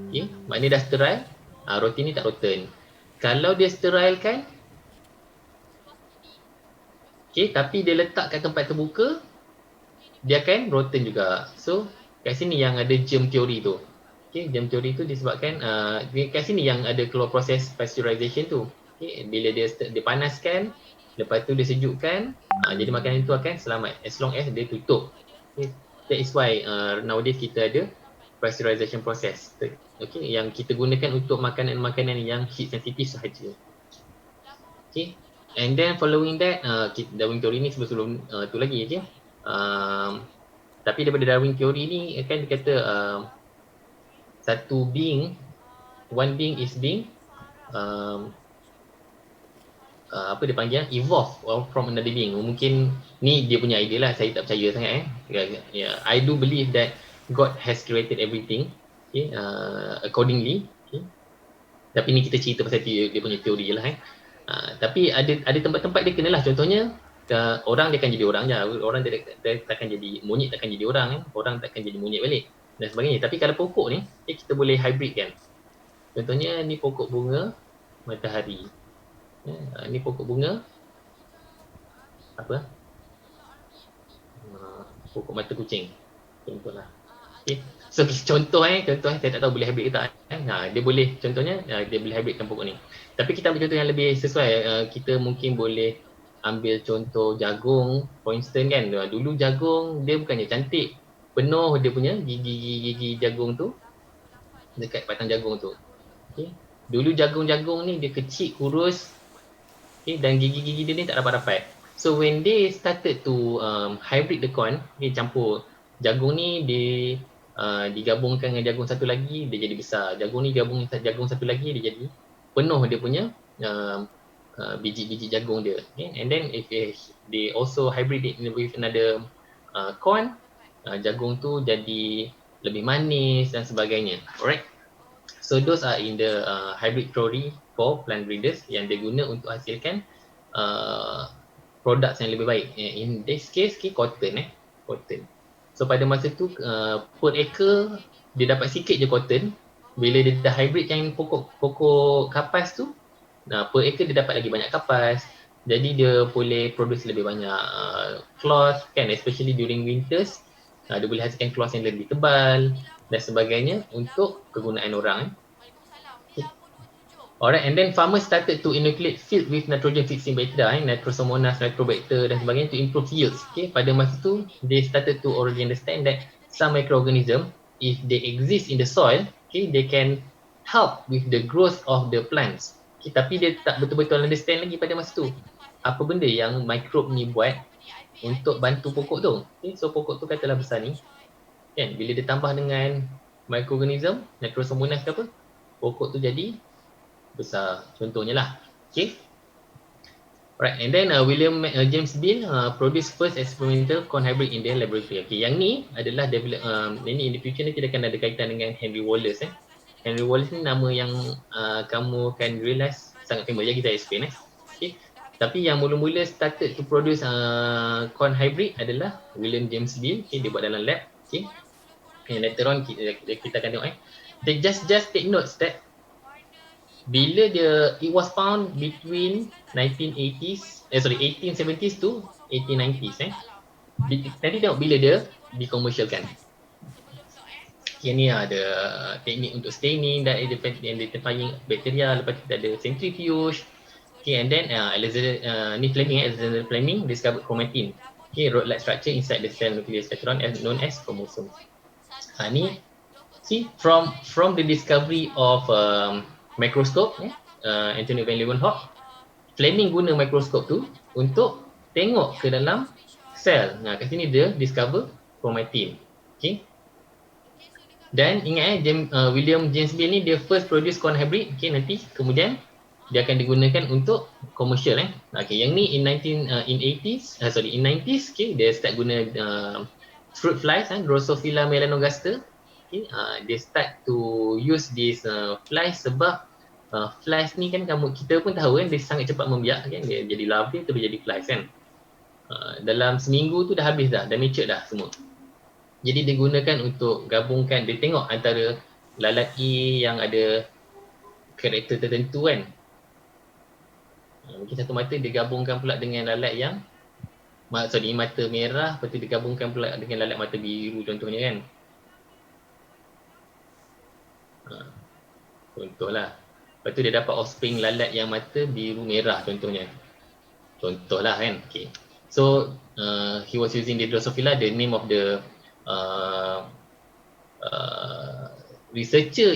okay, maknanya dah sterile, roti ni tak rotten. Kalau dia sterile kan, okay, tapi dia letak kat tempat terbuka, dia akan rotten juga. So kat sini yang ada germ theory tu. Okay, germ theory tu disebabkan kat sini yang ada keluar proses pasteurization tu. Okay, bila dia panaskan, lepas tu dia sejukkan, jadi makanan itu akan selamat as long as dia tutup. Okay, that is why nowadays kita ada pasteurization process. Okay, yang kita gunakan untuk makanan-makanan yang heat sensitive sahaja. Okay, and then following that, Darwin theory ni sebelum tu lagi, okay. Tapi daripada Darwin theory ni kan dia kata satu being, one being is being apa dia panggil, evolve from another being. Mungkin ni dia punya idea lah, saya tak percaya sangat I do believe that God has created everything, okay, accordingly, okay. Tapi ni kita cerita pasal dia punya teori lah tapi ada tempat-tempat dia kenalah. Contohnya orang dia akan jadi orang je, orang dia takkan jadi monyet, takkan jadi orang orang takkan jadi monyet balik dan sebagainya. Tapi kalau pokok ni kita boleh hybrid kan. Contohnya ni pokok bunga matahari, ni pokok bunga apa, pokok mata kucing contohlah. Okay. So contoh saya tak tahu boleh hybrid ke tak. Dia boleh, contohnya dia boleh hybridkan pokok ni. Tapi kita ambil contoh yang lebih sesuai. Kita mungkin boleh ambil contoh jagung for instance kan. Dulu jagung dia bukannya cantik, penuh dia punya gigi jagung tu dekat batang jagung tu. Okay. Dulu jagung-jagung ni dia kecil, kurus, okay, dan gigi-gigi dia ni tak rapat-rapat. So when they started to hybrid the corn, okay, campur jagung ni digabungkan dengan jagung satu lagi, dia jadi besar. Jagung ni gabung jagung satu lagi, dia jadi penuh dia punya biji-biji jagung dia. Okay? And then if they also hybrid it with another corn, jagung tu jadi lebih manis dan sebagainya. Alright. So those are in the hybrid theory for plant breeders yang dia guna untuk hasilkan produk yang lebih baik. In this case, cotton. So pada masa tu per acre dia dapat sikit je cotton. Bila dia dah hybridkan pokok kapas tu, per acre dia dapat lagi banyak kapas. Jadi dia boleh produce lebih banyak cloth kan, especially during winters. Dia boleh hasilkan cloth yang lebih tebal dan sebagainya untuk kegunaan orang. Alright, and then farmers started to inoculate field with nitrogen fixing bacteria, Nitrosomonas, Nitrobacter dan sebagainya to improve yields. Okay, pada masa tu they started to already understand that some microorganism, if they exist in the soil, okay, they can help with the growth of the plants. Okay, tapi dia tak betul-betul understand lagi pada masa tu apa benda yang microbe ni buat untuk bantu pokok tu. Okay, so pokok tu katalah besar ni, kan, bila dia tambah dengan microorganism, Nitrosomonas ke apa, pokok tu jadi besar, contohnya lah. Okay. Alright, and then William James Beal produced first experimental corn hybrid in their laboratory. Okay, yang ni adalah develop, ini in the future ni kita akan ada kaitan dengan Henry Wallace. Henry Wallace ni nama yang kamu akan realise sangat famous, kita explain. Okay. Tapi yang mula-mula started to produce corn hybrid adalah William James Beal. Okay, dia buat dalam lab. Okay. And later on kita akan tengok. Just take notes that bila it was found between 1870s to 1890s. Nanti tengok bila dia dikomersialkan. Okay, ni ada teknik untuk staining dan identifying bakteria. Lepas tu ada centrifuge. Okay, and then Alexander Fleming discovered chromatin. Okay, rod-like structure inside the cell nucleus electron known as chromosome. Ni see from the discovery of microscope, Antonio van Leeuwenhoek, Fleming guna mikroskop tu untuk tengok ke dalam sel. Kat sini dia discover chromatin. Okay. Dan ingat William James Bell ni dia first produce corn hybrid. Okay, nanti kemudian dia akan digunakan untuk commercial Okay, yang ni in 90s, okay, dia start guna fruit flies Drosophila melanogaster. Okay, dia start to use this flies sebab flies ni kan kita pun tahu dia sangat cepat membiak kan, dia jadi larvae terus jadi flies kan. Dalam seminggu tu dah habis dah mature dah semua. Jadi digunakan untuk gabungkan, dia tengok antara lalat A yang ada karakter tertentu kan. Mungkin satu mata dia gabungkan pula dengan lalat yang mata merah, lepas tu digabungkan pula dengan lalat mata biru contohnya kan. Contohlah. Lepas tu dia dapat offspring lalat yang mata biru merah contohnya. Contohlah kan. Okay. So he was using the Drosophila. The name of the researcher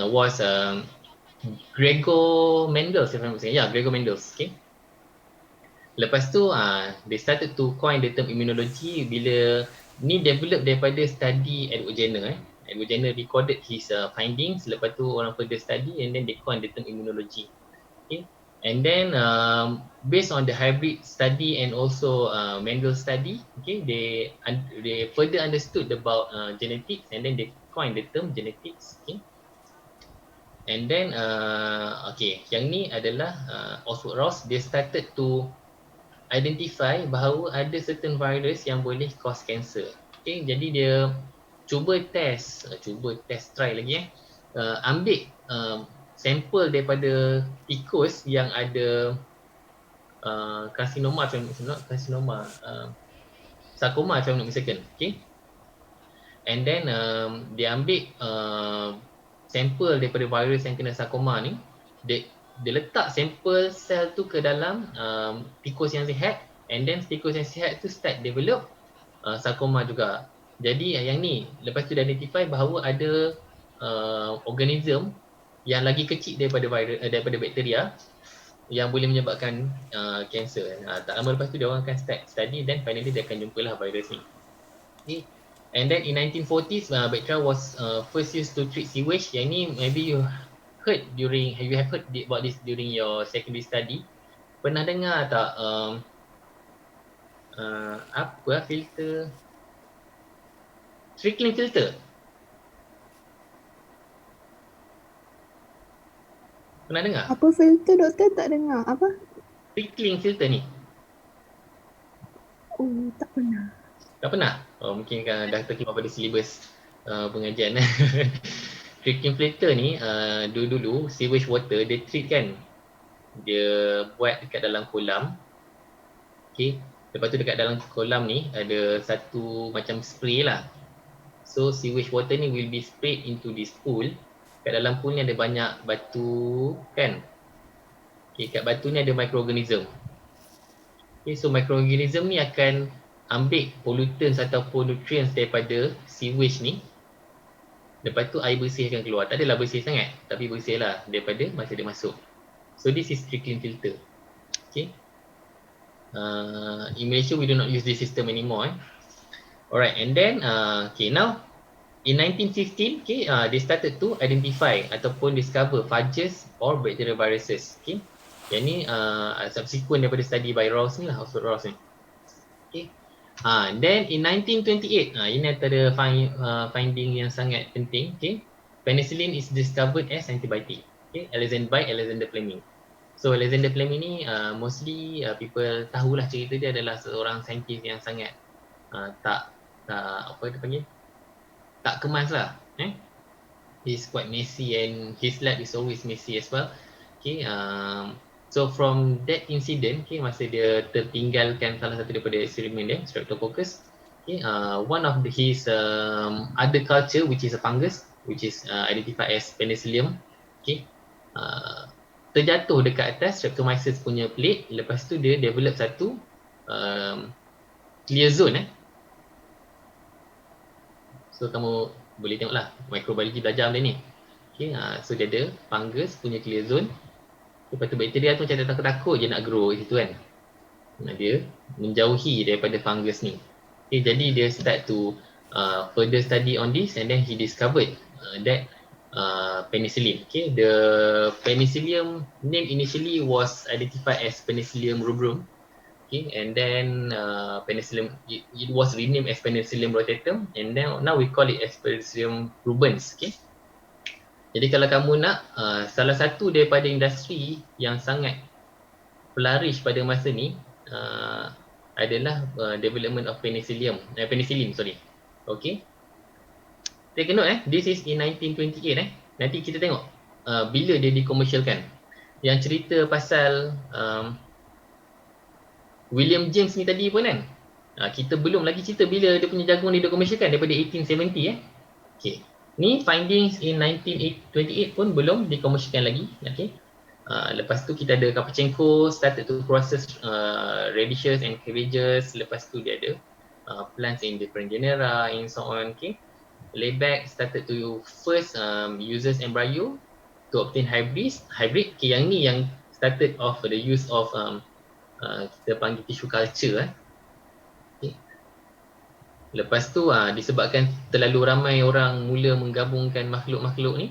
was Gregor Mendel, if I'm not mistaken. Yeah, Gregor Mendel. Okay. Lepas tu they started to coin the term immunology bila ni develop daripada study Edward Jenner. Edward Jenner recorded his findings, lepas tu orang further study and then they coin the term immunology. Okay. And then based on the hybrid study and also Mendel study, okay, they further understood about genetics and then they coined the term genetics. Okay. And then okay, yang ni adalah Oswald Ross. They started to identify bahawa ada certain virus yang boleh cause cancer. Okay, jadi dia cuba test try lagi ambil sampel daripada tikus yang ada karsinoma, sarkoma, if I'm not mistaken. Okay. And then dia ambil sampel daripada virus yang kena sarkoma ni, dia letak sampel sel tu ke dalam tikus yang sihat, and then tikus yang sihat tu start develop sarkoma juga. Jadi yang ni lepas tu dia identify bahawa ada organism yang lagi kecil daripada virus, daripada bakteria yang boleh menyebabkan kanser. Tak lama lepas tu dia orang akan start study, then finally dia akan jumpalah virus ni. Okay. And then in 1940s bacteria was first used to treat sewage. Yang ni maybe you have heard about this during your secondary study. Pernah dengar tak filter, trickling filter? Pernah dengar? Apa filter doktor? Tak dengar. Apa? Trickling filter ni. Oh, tak pernah. Tak pernah? Oh, mungkin dah terkeluar pada silibus pengajian. Trickling filter ni dulu sewage water dia treat kan. Dia buat dekat dalam kolam. Okay. Lepas tu dekat dalam kolam ni ada satu macam spray lah. So sewage water ni will be sprayed into this pool. Kat dalam pool ni ada banyak batu kan. Okay, kat batu ni ada microorganism. Okay, so microorganism ni akan ambil pollutants ataupun nutrients daripada sewage ni. Lepas tu air bersih akan keluar. Tak adalah bersih sangat, tapi bersih lah daripada masa dia masuk. So this is trickling filter. Okay. In Malaysia we do not use this system anymore. Alright, and then okay, now in 1915, okay, they started to identify ataupun discover phages or bacterial viruses. Okay. Yang ni subsequent daripada study by Ross ni lah, Oswald Ross ni. Okay. Then in 1928, ini antara finding yang sangat penting. Okay. Penicillin is discovered as antibiotic. Okay. by Alexander Fleming. So Alexander Fleming ni mostly people tahulah cerita dia adalah seorang saintis yang sangat tak apa dia panggil, tak kemas lah. He's quite messy and his lab is always messy as well. Okay. So from that incident, okay, masa dia tertinggalkan salah satu daripada eksperimen dia, Streptococcus, okay, one of his other culture which is a fungus, which is identified as Penicillium, okay, terjatuh dekat atas Streptomyces punya plate. Lepas tu dia develop satu clear zone. So kamu boleh tengok lah, microbiology belajar benda ni. Okay, so dia ada fungus punya clear zone. Lepas tu bakteria tu macam takut-takut je nak grow kat situ kan. Dia menjauhi daripada fungus ni. Okay, jadi dia start to further study on this, and then he discovered that penicillin. Okay, the penicillium name initially was identified as Penicillium rubrum. Okay, and then penicillium, it was renamed as Penicillium rotatum, and now we call it as Penicillium rubens. Okay, jadi kalau kamu nak, salah satu daripada industri yang sangat flourish pada masa ni adalah development of penicillin. Okay, take a note, this is in 1928. Nanti kita tengok bila dia dikomersialkan. Yang cerita pasal William James ni tadi pun kan, kita belum lagi cerita bila dia punya jagung ni dikomersialkan, daripada 1870. Okay, ni findings in 1928 pun belum dikomersialkan lagi. Okay, lepas tu kita ada Kapchenko started to process radishes and cabbages. Lepas tu dia ada plants in different genera and so on. Okay, Layback started to first uses embryo to obtain hybrid. Okay, yang ni yang started off the use of kita panggil tissue culture. Okay. Lepas tu disebabkan terlalu ramai orang mula menggabungkan makhluk-makhluk ni,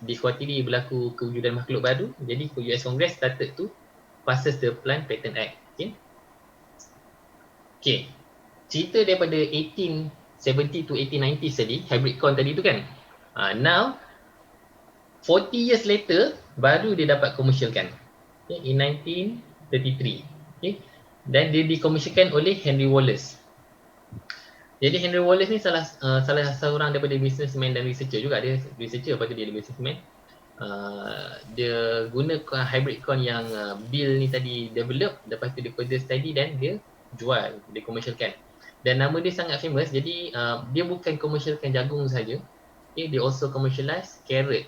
dikhawatiri berlaku kewujudan makhluk baru. Jadi US Congress started to passes the Plant Patent Act. Okay. Cerita daripada 1870 to 1890 tadi, hybrid corn tadi tu kan. Now 40 years later baru dia dapat komersialkan. Okay, in 1933. Okay. Dan dia dikomersialkan oleh Henry Wallace. Jadi Henry Wallace ni salah seorang daripada businessman dan researcher juga. Dia researcher, lepas tu dia businessman. Dia guna hybrid corn yang Bill ni tadi develop, lepas tu dia further study dan dia jual, dia komersialkan. Dan nama dia sangat famous. Jadi dia bukan komersialkan jagung saja. Okay, dia also commercialize carrot,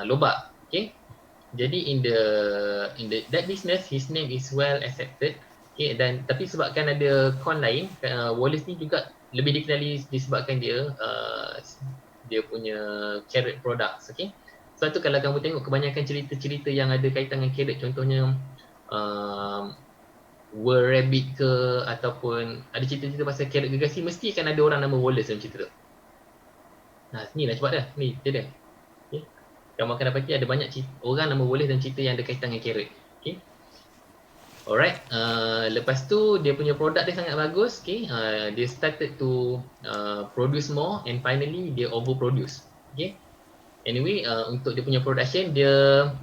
lobak. Okay. Jadi in that business, his name is well accepted. Okay, dan tapi sebabkan ada corn lain, Wallace ni juga lebih dikenali disebabkan dia punya carrot products. Okay, sebab tu kalau kamu tengok kebanyakan cerita-cerita yang ada kaitan dengan carrot, contohnya World Rabbit ke, ataupun ada cerita-cerita pasal carrot gergasi, mesti akan ada orang nama Wallace dalam cerita tu. Ni lah cepat dah, ni dia dah. Kamu akan dapati ada banyak orang nama Wallace dan cerita yang ada kaitan dengan carrot. Okay. Alright, lepas tu dia punya produk dia sangat bagus. Okay. Dia started to produce more and finally dia overproduce. Okay. Anyway, untuk dia punya production, dia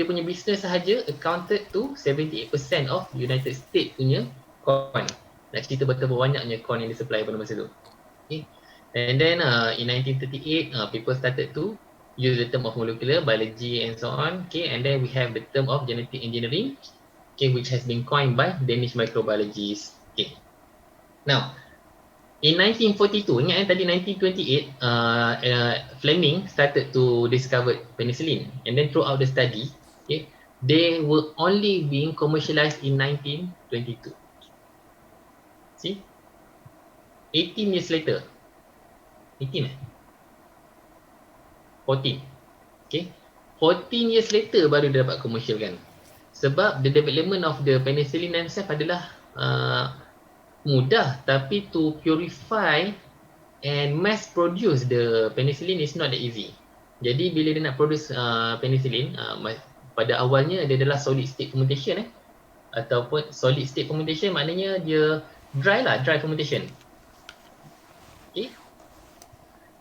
punya business sahaja accounted to 78% of United States punya corn. Nak cerita betapa banyaknya corn yang disupply pada masa tu. Okay. And then in 1938, people started to use the term of molecular biology and so on. Okay, and then we have the term of genetic engineering, okay, which has been coined by Danish microbiologists. Okay. Now, in 1942, ingat tadi 1928, Fleming started to discover penicillin, and then throughout the study, okay, they were only being commercialized in 1922. See, 18 years later. 18 14. Okay. 14 years later baru dia dapat komersialkan. Sebab the development of the penicillin themselves adalah mudah, tapi to purify and mass produce the penicillin is not that easy. Jadi bila dia nak produce penicillin, pada awalnya dia adalah solid state fermentation ataupun solid state fermentation maknanya dia dry fermentation. Okay.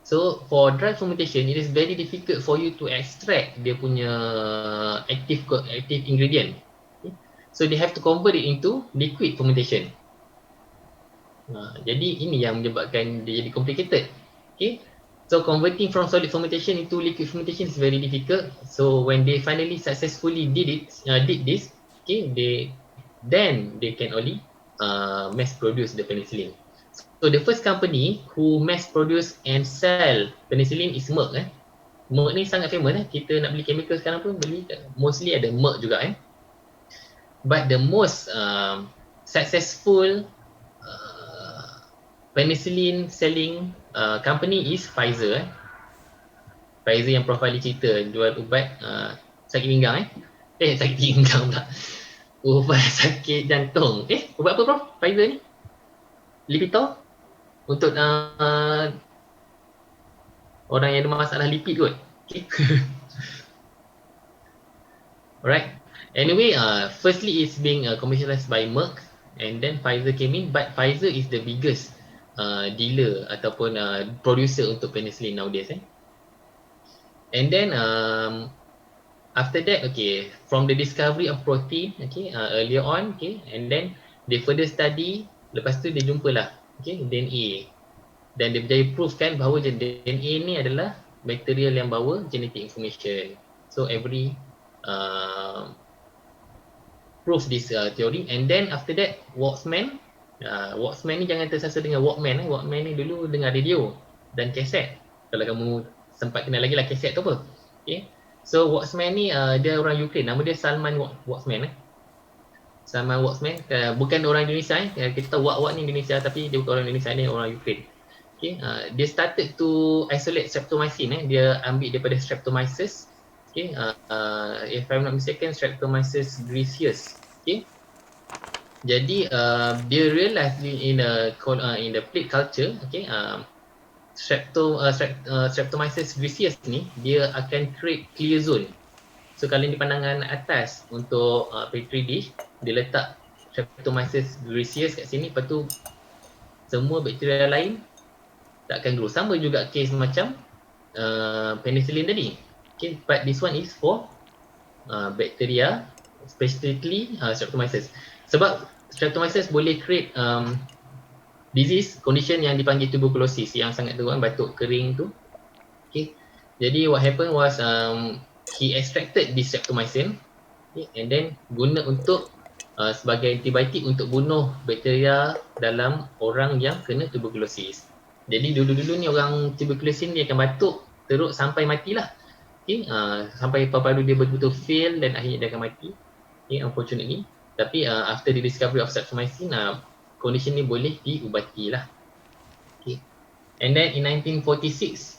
So for dry fermentation, it is very difficult for you to extract dia punya active ingredient. Okay. So they have to convert it into liquid fermentation. Jadi ini yang menyebabkan dia jadi complicated. Okay. So converting from solid fermentation into liquid fermentation is very difficult. So when they finally successfully did this, okay, they can only mass produce the penicillin. So the first company who mass produce and sell penicillin is Merck. Merck ni sangat famous. Kita nak beli chemical sekarang pun beli mostly ada Merck juga. But the most successful penicillin selling company is Pfizer. Pfizer yang Prof Ali cerita jual ubat sakit pinggang. Sakit pinggang pula. Ubat sakit jantung. Ubat apa Prof? Pfizer ni? Lipitor untuk orang yang ada masalah lipid kot. Okay. Alright. Anyway, firstly it's being commercialized by Merck, and then Pfizer came in, but Pfizer is the biggest dealer ataupun producer untuk penicillin nowadays. And then after that, okay, from the discovery of protein, okay, earlier on, okay, and then they further study, lepas tu dia jumpalah, okay, DNA. Dan dia proof kan bahawa DNA ni adalah material yang bawa genetic information. So every prove this theory, and then after that Walkman ni jangan tersasa dengan Walkman. Walkman ni dulu dengar radio dan kaset. Kalau kamu sempat kenal lagi lah kaset tu apa. Okay. So Walkman ni dia orang Ukraine, nama dia Salman Walkman. Salman Walkman, bukan orang Indonesia. Kita tahu Wak ni Indonesia, tapi dia bukan orang Indonesia, ni orang Ukraine. Okay. Dia started to isolate streptomycin. Dia ambil daripada Streptomyces. Okay, if I'm not mistaken, Streptomyces griseus. Okay, jadi dia realize in the plate culture, okay, Streptomyces griseus ni dia akan create clear zone. So kalau di pandangan atas untuk petri dish, dia letak Streptomyces griseus kat sini, lepas tu semua bakteria lain tak akan grow. Sama juga case macam penicillin tadi. Okay, but this one is for bacteria, specifically Streptomyces. Sebab Streptomyces boleh create disease, condition yang dipanggil tuberculosis yang sangat teruk, batuk kering tu. Okay, jadi what happened was he extracted this Streptomycin, okay, and then guna untuk sebagai antibiotik untuk bunuh bakteria dalam orang yang kena tuberculosis. Jadi dulu-dulu ni orang tuberculosis ni akan batuk teruk sampai matilah. Okay, sampai paru-paru dia betul-betul fail dan akhirnya dia akan mati. Okay, unfortunately. Tapi after the discovery of Streptomycin, condition ni boleh diubati lah. Okay. And then in 1946,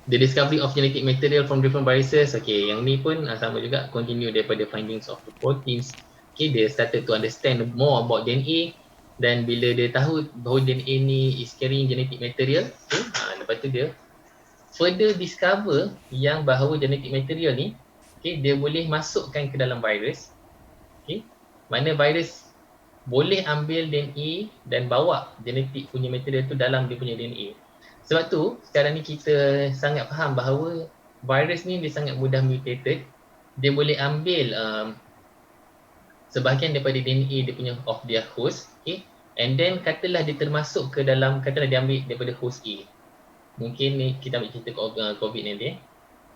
the discovery of genetic material from different viruses. Okay, yang ni pun sama juga, continue daripada findings of the proteins. Okay, they started to understand more about DNA. Dan bila dia tahu bahawa DNA ni is carrying genetic material, okay, lepas tu dia further discover yang bahawa genetic material ni, okay, dia boleh masukkan ke dalam virus. Okay, mana virus boleh ambil DNA dan bawa genetik punya material tu dalam dia punya DNA. Sebab tu sekarang ni kita sangat faham bahawa virus ni dia sangat mudah mutated. Dia boleh ambil sebahagian daripada DNA dia punya of their host, okay, and then katalah dia termasuk ke dalam, katalah dia ambil daripada host A. Mungkin ni kita ambil cerita COVID ni dia.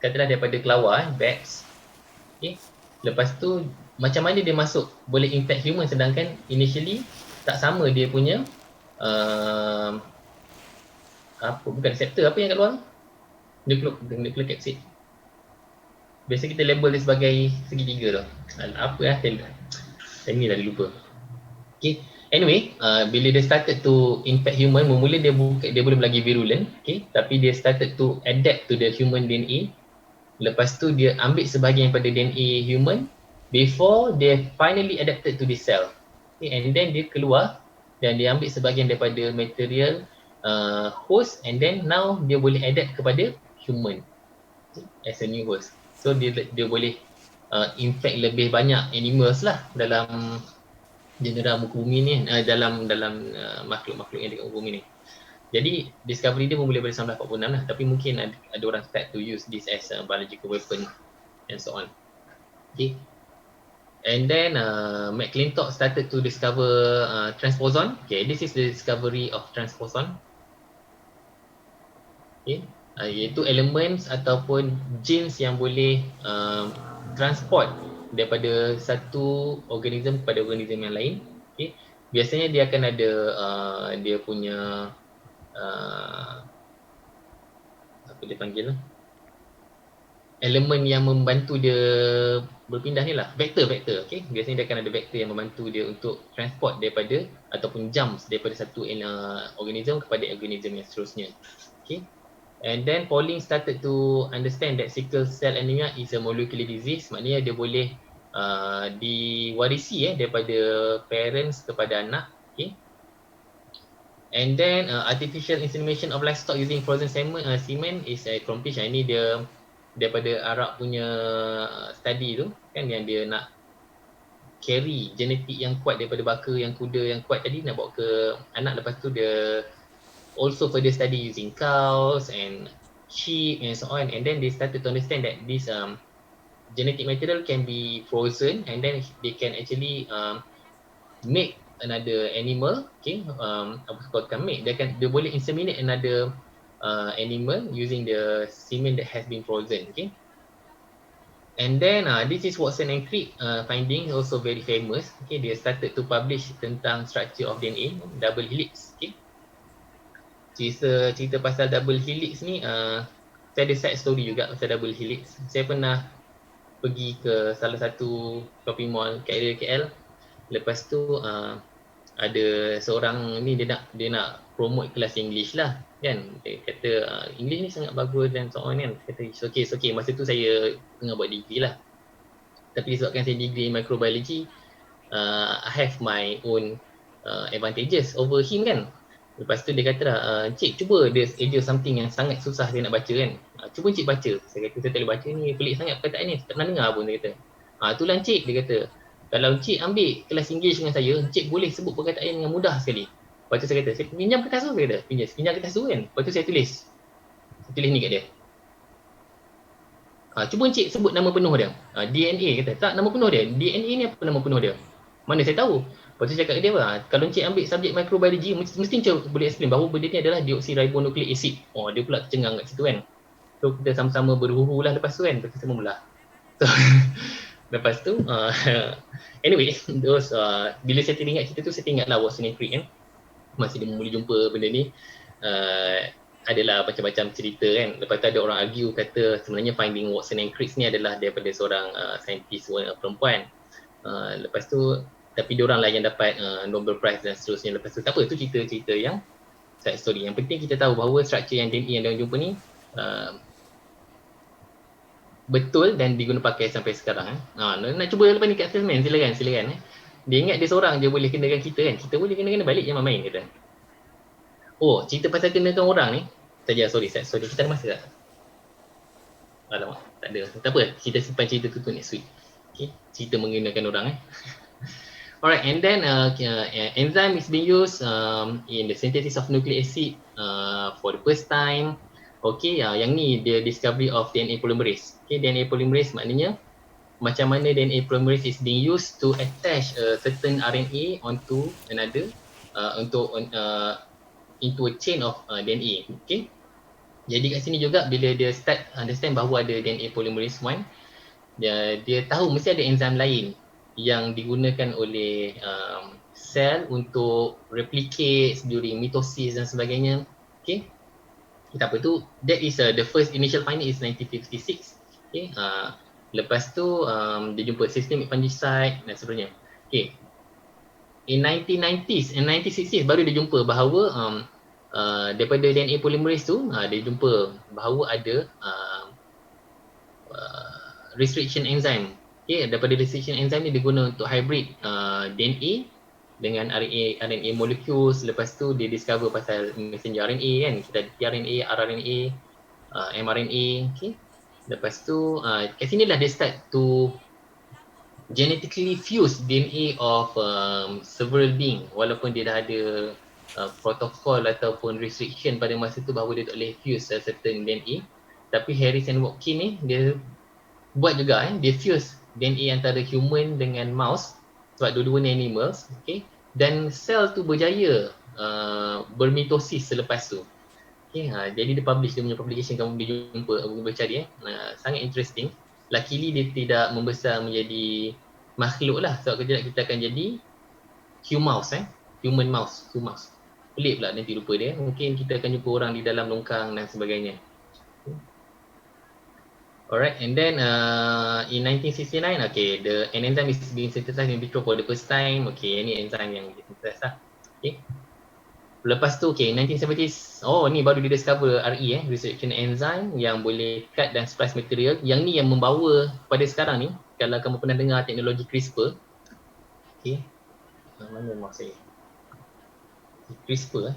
Katalah daripada kelawar, bats. Okay. Lepas tu macam mana dia masuk boleh infect human, sedangkan initially tak sama dia punya apa, bukan receptor, apa yang kat luar? Nuclear capsid. Biasa kita label dia sebagai segitiga tu. Apa lah, ni dah lupa. Okay. Anyway, bila dia started to infect human, mula dia belum lagi virulent, okay, tapi dia started to adapt to the human DNA. Lepas tu dia ambil sebahagian daripada DNA human before they finally adapted to the cell. Okay, and then dia keluar dan dia ambil sebahagian daripada material host, and then now dia boleh adapt kepada human, okay, as a new host. So dia boleh infect lebih banyak animals lah dalam general muka bumi ni, dalam makhluk-makhluk yang dekat muka bumi ni. Jadi discovery dia pun boleh pada 1946 lah, tapi mungkin ada orang start to use this as a biological weapon and so on. Okay. And then McClintock started to discover transposon. Okay, this is the discovery of transposon. Okay, iaitu elements ataupun genes yang boleh transport daripada satu organism kepada organism yang lain. Okay. Biasanya dia akan ada dia punya apa dia panggil, elemen yang membantu dia berpindah ni lah, vektor. Okay. Biasanya dia akan ada vektor yang membantu dia untuk transport daripada ataupun jumps daripada satu organism kepada organism yang seterusnya. Okay. And then Pauling started to understand that sickle cell anemia is a molecular disease. Maknanya dia boleh diwarisi daripada parents kepada anak. Okay. And then artificial insemination of livestock using frozen semen is accomplished. Ini dia daripada Arab punya study tu kan, yang dia nak carry genetik yang kuat daripada baka yang kuda yang kuat tadi nak bawa ke anak. Lepas tu dia also further study using cows and sheep and so on, and then they started to understand that this genetic material can be frozen and then they can actually make another animal. Okay, apa sebutkan make, dia boleh inseminate another animal using the semen that has been frozen. Okay, and then this is Watson and Crick finding, also very famous. Okay, they started to publish tentang structure of DNA, double helix. Okay, cerita pasal double helix ni, saya ada side story juga pasal double helix. Saya pernah pergi ke salah satu shopping mall KL. Lepas tu ada seorang ni, dia nak promote kelas English lah kan. Dia kata English ni sangat bagus dan so on kan. Kata it's okay. Masa tu saya tengah buat degree lah. Tapi disebabkan saya degree microbiology, I have my own advantages over him kan. Lepas tu dia kata lah, cik cuba dia something yang sangat susah dia nak baca kan. Cuba cik baca. Saya kata saya tak boleh baca ni, pelik sangat perkataan ni, tak pernah dengar pun, dia kata. Itulah cik, dia kata. Kalau cik ambil kelas English dengan saya, cik boleh sebut perkataan dengan mudah sekali. Lepas tu saya kata, saya pinjam kertas tu, saya kata. Pinjam kertas tu kan. Lepas tu saya tulis ni kat dia. Cuba cik sebut nama penuh dia. DNA kata. Tak, nama penuh dia. DNA ni apa nama penuh dia? Mana saya tahu. Lepas tu saya cakap ke dia, kalau cik ambil subjek microbiology, mesti cik boleh explain bahawa benda ni adalah deoksiribonucleic acid. Dia pula tercengang kat situ kan. So kita sama-sama berhuru lah lepas tu kan. Lepas tu saya mula. So, lepas tu, anyway, bila saya teringat cerita tu, saya teringatlah Watson and Crick kan. Masa dia mula jumpa benda ni, adalah macam-macam cerita kan. Lepas tu ada orang argue kata sebenarnya finding Watson and Crick ni adalah daripada seorang saintis perempuan. Lepas tu, tapi diorang lah yang dapat Nobel Prize dan seterusnya. Lepas tu, tak apa, tu cerita-cerita yang side story. Yang penting kita tahu bahawa struktur yang DNA yang diorang jumpa ni betul dan diguna pakai sampai sekarang. Nak cuba lepas ni kat Salesman, silakan. Dia ingat dia seorang je boleh kenakan kita kan. Kita boleh kenakan balik, jangan main kata. Cerita pasal kenakan orang ni saja, sorry, kita ada masa tak? Alamak, tak ada. Tak apa, kita simpan cerita tu next week. Okay, cerita mengenakan orang Alright, and then enzyme is being used in the synthesis of nucleic acid for the first time. Okay, yang ni the discovery of DNA polymerase. Okay, DNA polymerase maknanya macam mana DNA polymerase is being used to attach a certain RNA onto another into a chain of DNA. Okay, jadi kat sini juga bila dia start understand bahawa ada DNA polymerase 1, dia tahu mesti ada enzim lain yang digunakan oleh sel untuk replicate during mitosis dan sebagainya. Okay, kita apa tu, that is the first initial finding is 1956. Okay, lepas tu dia jumpa systemic fungicide dan sebagainya. Okay, in 1990s and 1960s baru dia jumpa bahawa daripada DNA polymerase tu dia jumpa bahawa ada restriction enzyme. Okay, daripada restriction enzyme ni dia guna untuk hybrid DNA dengan RNA molecules. Lepas tu dia discover pasal messenger RNA kan. Kita ada tRNA, rRNA, mRNA. Okay, lepas tu kat sini lah dia start to genetically fuse DNA of several being, walaupun dia dah ada protokol ataupun restriction pada masa tu bahawa dia tak boleh fuse a certain DNA. Tapi Harris and Watkin ni dia buat juga dia fuse DNA antara human dengan mouse sebab dua-dua ni animals. Okay, dan sel tu berjaya bermitosis selepas tu. Okay, jadi dia publish, dia punya publication kamu boleh jumpa, boleh cari sangat interesting. Luckily dia tidak membesar menjadi makhluk lah, sebab kejap kita akan jadi human mouse. Pelik pula nanti lupa dia. Mungkin kita akan jumpa orang di dalam longkang dan sebagainya. Alright, and then in 1969, okay, an enzyme is being synthesized in vitro for the first time. Okay, ini enzyme yang disynthesize lah. Okay. Lepas tu, okay, 1970s, ni baru dia discover RE, restriction enzyme yang boleh cut dan splice material. Yang ni yang membawa pada sekarang ni, kalau kamu pernah dengar teknologi CRISPR. Okay, mana mouse saya? CRISPR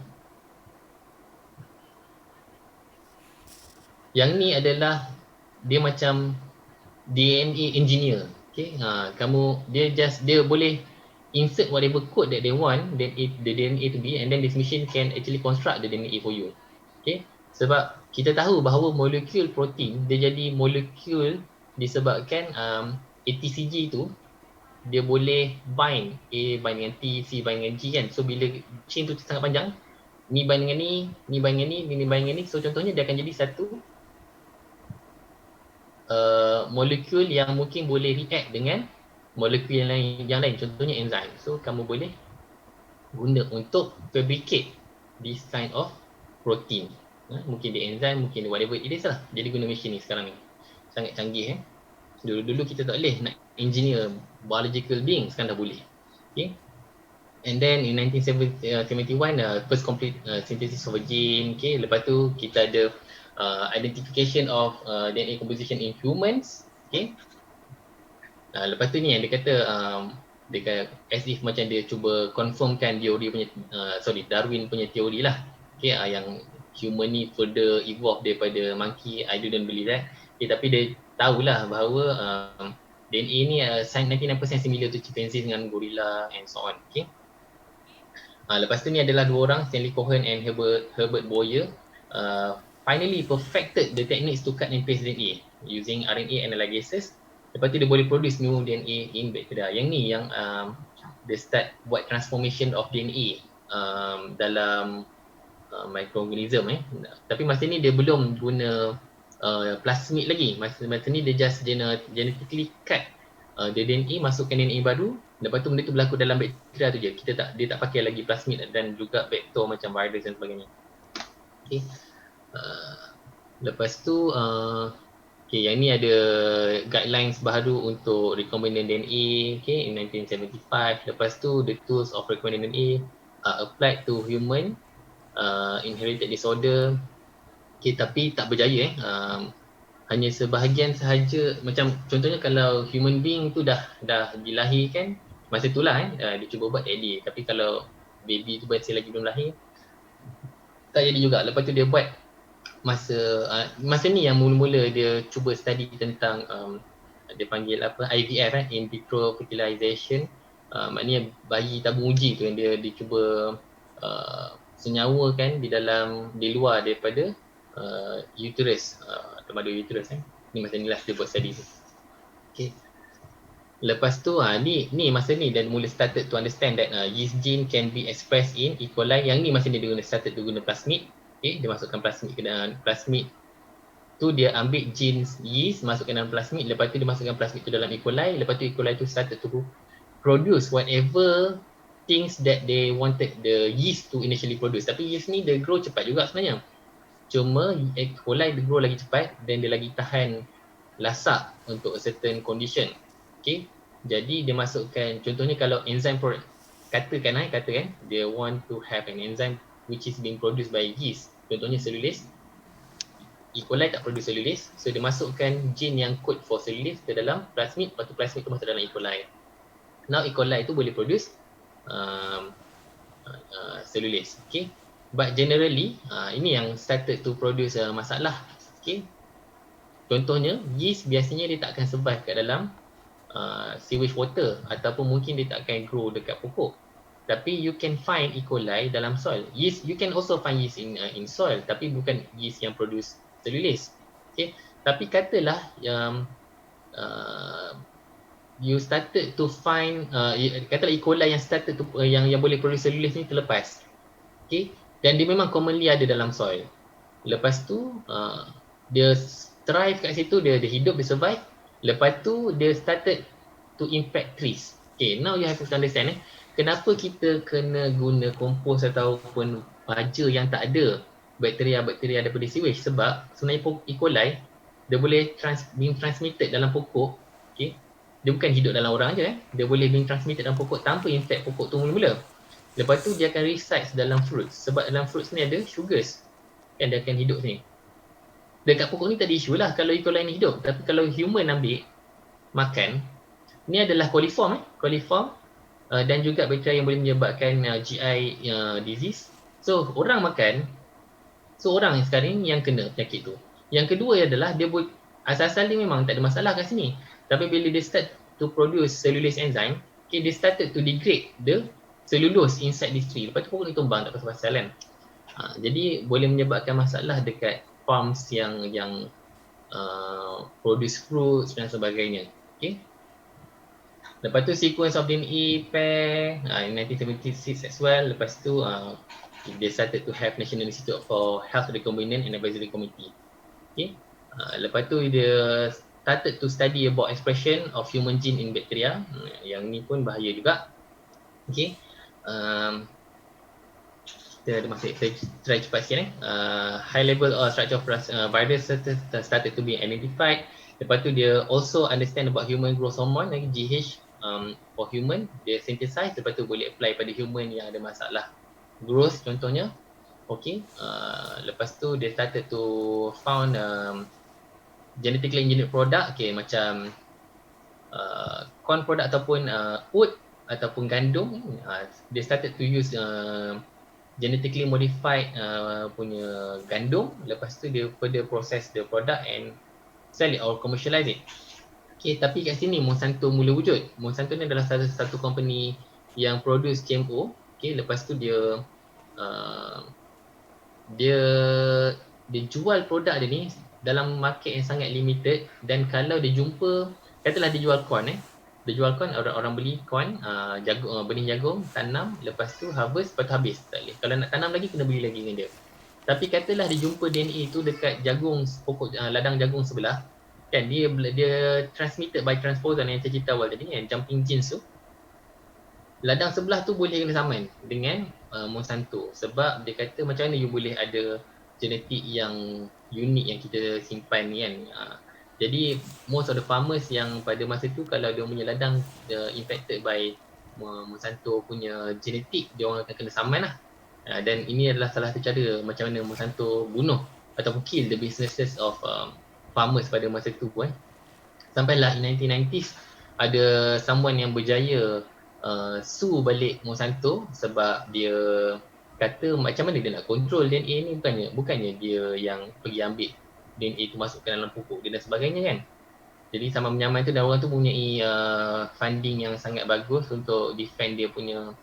Yang ni adalah dia macam DNA engineer. Okay, dia boleh insert whatever code that they want, then the DNA to be, and then this machine can actually construct the DNA for you. Okay, sebab kita tahu bahawa molekul protein dia jadi molekul disebabkan ATCG tu dia boleh bind A bind dengan T, C bind dengan G kan. So bila chain tu sangat panjang, ni bind dengan ni bind dengan ni bind dengan ni. So contohnya dia akan jadi satu molekul yang mungkin boleh react dengan molekul yang lain, contohnya enzim. So kamu boleh guna untuk fabricate this kind of protein. Mungkin dia enzim, mungkin dia whatever it is lah. Jadi guna mesin ni sekarang ni sangat canggih. Dulu-dulu kita tak boleh nak engineer biological being, sekarang dah boleh. Okay. And then in 1971 first complete synthesis of a gene. Okay. Lepas tu kita ada identification of DNA composition in humans. Okay. Lepas tu ni yang dia kata as if macam dia cuba confirmkan teori punya Darwin punya teori lah. Okay, yang human ni further evolve daripada monkey. I didn't believe that. Okay, tapi dia tahulah bahawa DNA ni 99% similar to chimpanzees dengan gorilla and so on. Okay. Lepas tu ni adalah dua orang, Stanley Cohen and Herbert Boyer, finally perfected the techniques to cut and paste DNA using RNA analysis. Lepas tu dia boleh produce new DNA in bacteria. Yang ni yang dia start buat transformation of DNA dalam microorganism. Tapi masa ni dia belum guna plasmid lagi. Masa ni dia just genetically cut the DNA, masukkan DNA baru. Lepas tu benda tu berlaku dalam bakteria tu je. Dia tak pakai lagi plasmid dan juga vektor macam virus dan sebagainya. Okay. Lepas tu okay, yang ni ada guidelines baru untuk recombinant DNA, okay, in 1975. Lepas tu the tools of recombinant DNA applied to human inherited disorder. Okay, tapi tak berjaya. Hanya sebahagian sahaja. Macam contohnya kalau human being tu dah dilahirkan, masa tu lah dia cuba buat DNA. Tapi kalau baby tu masih lagi belum lahir, tak jadi juga. Lepas tu dia buat masa ni yang mula-mula dia cuba study tentang dia panggil apa, IVF, in vitro fertilization. Maknanya bayi tabung uji tu yang dia cuba senyawakan di luar daripada uterus, tempat uterus. Ni masa ni lah dia buat study tu. Okay. Lepas tu ni masa ni dan mula started to understand that yeast gene can be expressed in E. coli. Yang ni masa ni dia started to guna plasmid. Okay, dia masukkan plasmid ke dalam plasmid tu, dia ambil genes yeast, masukkan dalam plasmid. Lepas tu dia masukkan plasmid tu dalam E. coli. Lepas tu E. coli tu started to produce whatever things that they wanted the yeast to initially produce. Tapi yeast ni dia grow cepat juga sebenarnya. Cuma E. coli dia grow lagi cepat dan dia lagi tahan lasak untuk a certain condition. Okay, jadi dia masukkan, contohnya kalau enzyme katakan dia want to have an enzyme which is being produced by yeast, contohnya cellulase. E. coli tak produce cellulase, so dia masukkan gene yang code for cellulase ke dalam plasmid. Lepas tu plasmid tu masuk dalam E. coli. Now E. coli tu boleh produce cellulase. Okay, but generally ini yang started to produce masalah. Okay, contohnya yeast biasanya dia tak akan survive kat dalam sewage water, ataupun mungkin dia tak akan grow dekat pokok. Tapi you can find E. coli dalam soil. Yeast, you can also find yeast in soil, tapi bukan yeast yang produce cellulase. Okay, tapi katalah you started to find katalah E. coli yang started to yang boleh produce cellulase ni terlepas. Okay, dan dia memang commonly ada dalam soil. Lepas tu dia thrive kat situ, dia hidup, dia survive. Lepas tu dia started to infect trees. Okay, now you have to understand kenapa kita kena guna kompos ataupun baja yang tak ada bakteria-bakteria daripada sewage. Sebab sebenarnya E. coli dia boleh being transmitted dalam pokok. Okay, dia bukan hidup dalam orang je. Dia boleh being transmitted dalam pokok tanpa infect pokok tu mula-mula. Lepas tu dia akan resides dalam fruits. Sebab dalam fruits ni ada sugars, kan, dia akan hidup sini. Dekat pokok ni tak ada isu lah kalau E. coli ni hidup. Tapi kalau human ambil makan, ni adalah coliform dan juga bakteria yang boleh menyebabkan GI disease. So orang makan, so orang sekarang yang kena penyakit tu. Yang kedua adalah dia asal-asal dia memang tak ada masalah kat sini. Tapi bila dia start to produce cellulase enzyme, okay, they started to degrade the cellulose inside this tree. Lepas tu pokok ni tumbang, tak pasal-pasal kan. Jadi boleh menyebabkan masalah dekat farms yang produce fruits dan sebagainya. Okay. Lepas tu sequence of DNA pair in 1976 as well. Lepas tu they started to have National Institute for Health Recombinant and Advisory Committee. Okay. Lepas tu dia started to study about expression of human gene in bacteria. Yang ni pun bahaya juga. Okay. Kita ada masa, saya try cepat sikit. High level structure of virus started to be identified. Lepas tu dia also understand about human growth hormone, lagi GH for human. Dia synthesize, lepas tu boleh apply pada human yang ada masalah growth contohnya. Okay. Lepas tu dia started to found genetically engineered product, okay, macam corn product ataupun oat ataupun gandum. They started to use genetically modified punya gandum. Lepas tu dia further process the product and sell it or commercialize it. Okay, tapi kat sini Monsanto mula wujud. Monsanto ni adalah satu company yang produce GMO. Okay, lepas tu dia jual produk dia ni dalam market yang sangat limited. Dan kalau dia jumpa, katalah dia jual corn dia jual corn, orang beli corn, jagung, benih jagung, tanam, lepas tu harvest, lepas tu habis. Tak boleh. Kalau nak tanam lagi, kena beli lagi dengan dia. Tapi katalah dia jumpa DNA tu dekat jagung, pokok ladang jagung sebelah, kan, dia transmitted by transposon yang saya cerita awal tadi, yang jumping genes tu. Ladang sebelah tu boleh kena saman dengan Monsanto. Sebab dia kata macam mana you boleh ada genetik yang unik yang kita simpan ni kan. Jadi most of the farmers yang pada masa tu kalau dia punya ladang infected by Monsanto punya genetik, dia orang akan kena saman lah. Dan ini adalah salah satu cara macam mana Monsanto bunuh ataupun kill the businesses of farmers pada masa tu pun. Sampailah in 1990s ada someone yang berjaya sue balik Monsanto sebab dia kata macam mana dia nak control DNA ni, bukannya dia yang pergi ambil DNA itu masukkan dalam pupuk dia dan sebagainya kan. Jadi sama menyaman tu, dan orang tu mempunyai funding yang sangat bagus untuk defend dia punya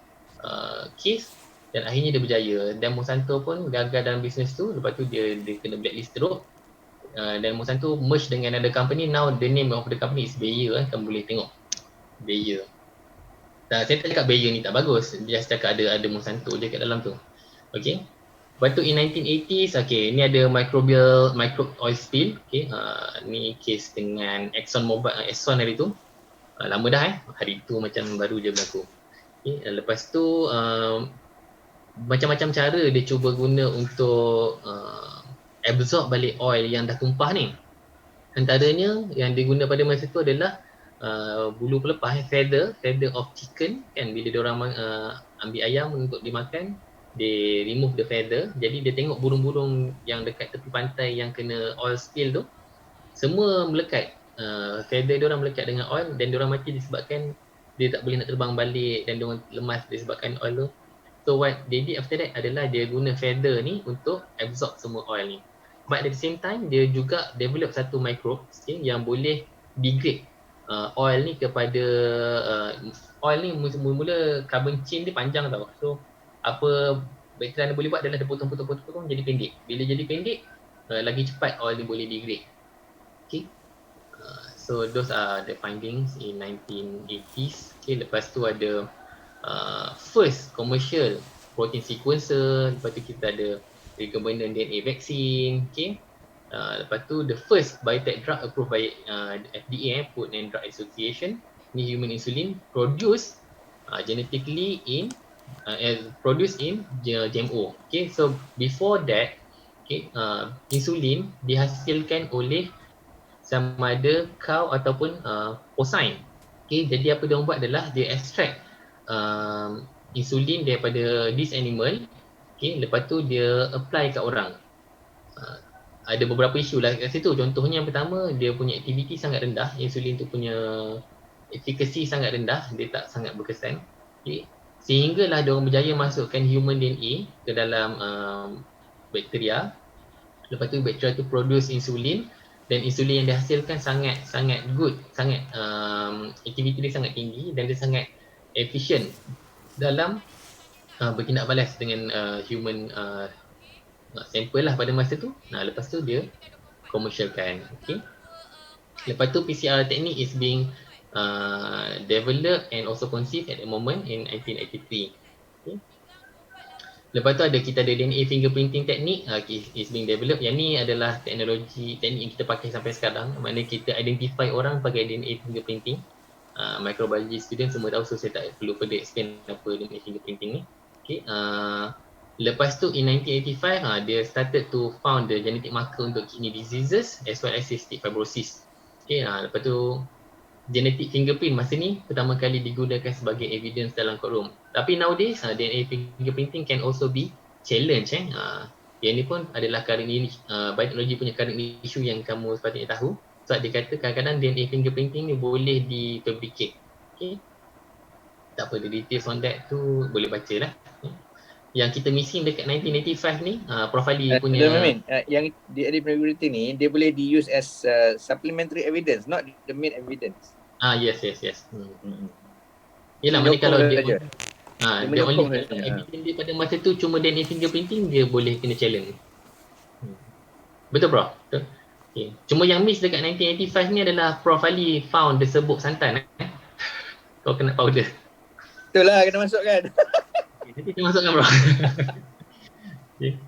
case, dan akhirnya dia berjaya. Dan Monsanto pun gagal dalam bisnes tu. Lepas tu dia kena blacklist teruk. Dan Monsanto merge dengan another company. Now the name of the company is Bayer. Kamu boleh tengok Bayer. Saya tak cakap Bayer ni tak bagus, dia cakap ada Monsanto je kat dalam tu. Okay. Lepas tu in 1980s, okay, ni ada microbe oil spill. Okay, ni case dengan Exxon hari tu. Lama dah hari tu macam baru je berlaku. Okay, lepas tu macam-macam cara dia cuba guna untuk absorb balik oil yang dah tumpah ni. Antaranya yang diguna pada masa tu adalah bulu pelepah, feather of chicken kan. Bila diorang ambil ayam untuk dimakan, they remove the feather. Jadi dia tengok burung-burung yang dekat tepi pantai yang kena oil spill tu, semua melekat. Feather diorang melekat dengan oil dan diorang mati disebabkan dia tak boleh nak terbang balik dan diorang lemas disebabkan oil tu. So what they did after that adalah dia guna feather ni untuk absorb semua oil ni. But at the same time, dia juga develop satu microbe yang boleh degrade oil ni kepada oil ni mula-mula carbon chain dia panjang tau. So apa bakteria boleh buat adalah dia potong jadi pendek. Bila jadi pendek, lagi cepat oil dia boleh degrade. Okay. So those are the findings in 1980s. Okay, lepas tu ada first commercial protein sequencer. Lepas tu kita ada recombinant DNA vaccine. Okay. Lepas tu the first biotech drug approved by FDA, Food and Drug Association, ni human insulin produced genetically produced in GMO. Okay, so before that, okay, insulin dihasilkan oleh sama ada cow ataupun porcine. Okay, jadi apa dia buat adalah dia extract insulin daripada this animal. Okay, lepas tu dia apply kat orang. Ada beberapa isu lah kat situ. Contohnya yang pertama, dia punya aktiviti sangat rendah. Insulin tu punya efficacy sangat rendah, dia tak sangat berkesan. Okay. Sehinggalah dia orang berjaya masukkan human DNA ke dalam bakteria. Lepas tu bakteria tu produce insulin, dan insulin yang dihasilkan sangat good, sangat aktiviti dia sangat tinggi dan dia sangat efisien dalam bertindak balas dengan human sample lah pada masa tu. Lepas tu dia commercialkan. Okay. Lepas tu PCR technique is being developed and also conceived at the moment in 1983. Okay. Lepas tu kita ada DNA fingerprinting technique is being developed. Yang ni adalah teknik yang kita pakai sampai sekarang. Maknanya kita identify orang pakai DNA fingerprinting. Microbiology student semua tahu, so saya tak perlu further explain apa DNA fingerprinting ni. Okay. Lepas tu in 1985 dia started to found the genetic marker untuk kidney diseases as well as cystic fibrosis. Okay. Lepas tu genetic fingerprint masa ni pertama kali digunakan sebagai evidence dalam courtroom. Tapi nowadays DNA fingerprinting can also be challenge. Yang ni pun adalah current biotechnology punya current issue yang kamu sepatutnya tahu. Sebab dia kata kadang-kadang DNA fingerprinting ni boleh di-fabricate. Okay. Tak apa, the details on that tu boleh baca lah. Yang kita missing dekat 1985 ni Prof Ali punya yang DNA fingerprinting ni dia boleh di-use as supplementary evidence, not the main evidence. Yes. Yelah, maknanya kalau dia dia only evidence dia pada masa tu cuma DNA fingerprinting, dia boleh kena challenge. Betul bro? Betul? Okay. Cuma yang miss dekat 1985 ni adalah Prof Ali found the serbuk santan. Kau kena powder. Betul lah, kena masukkan. Nanti kita masukkan bro. Okay.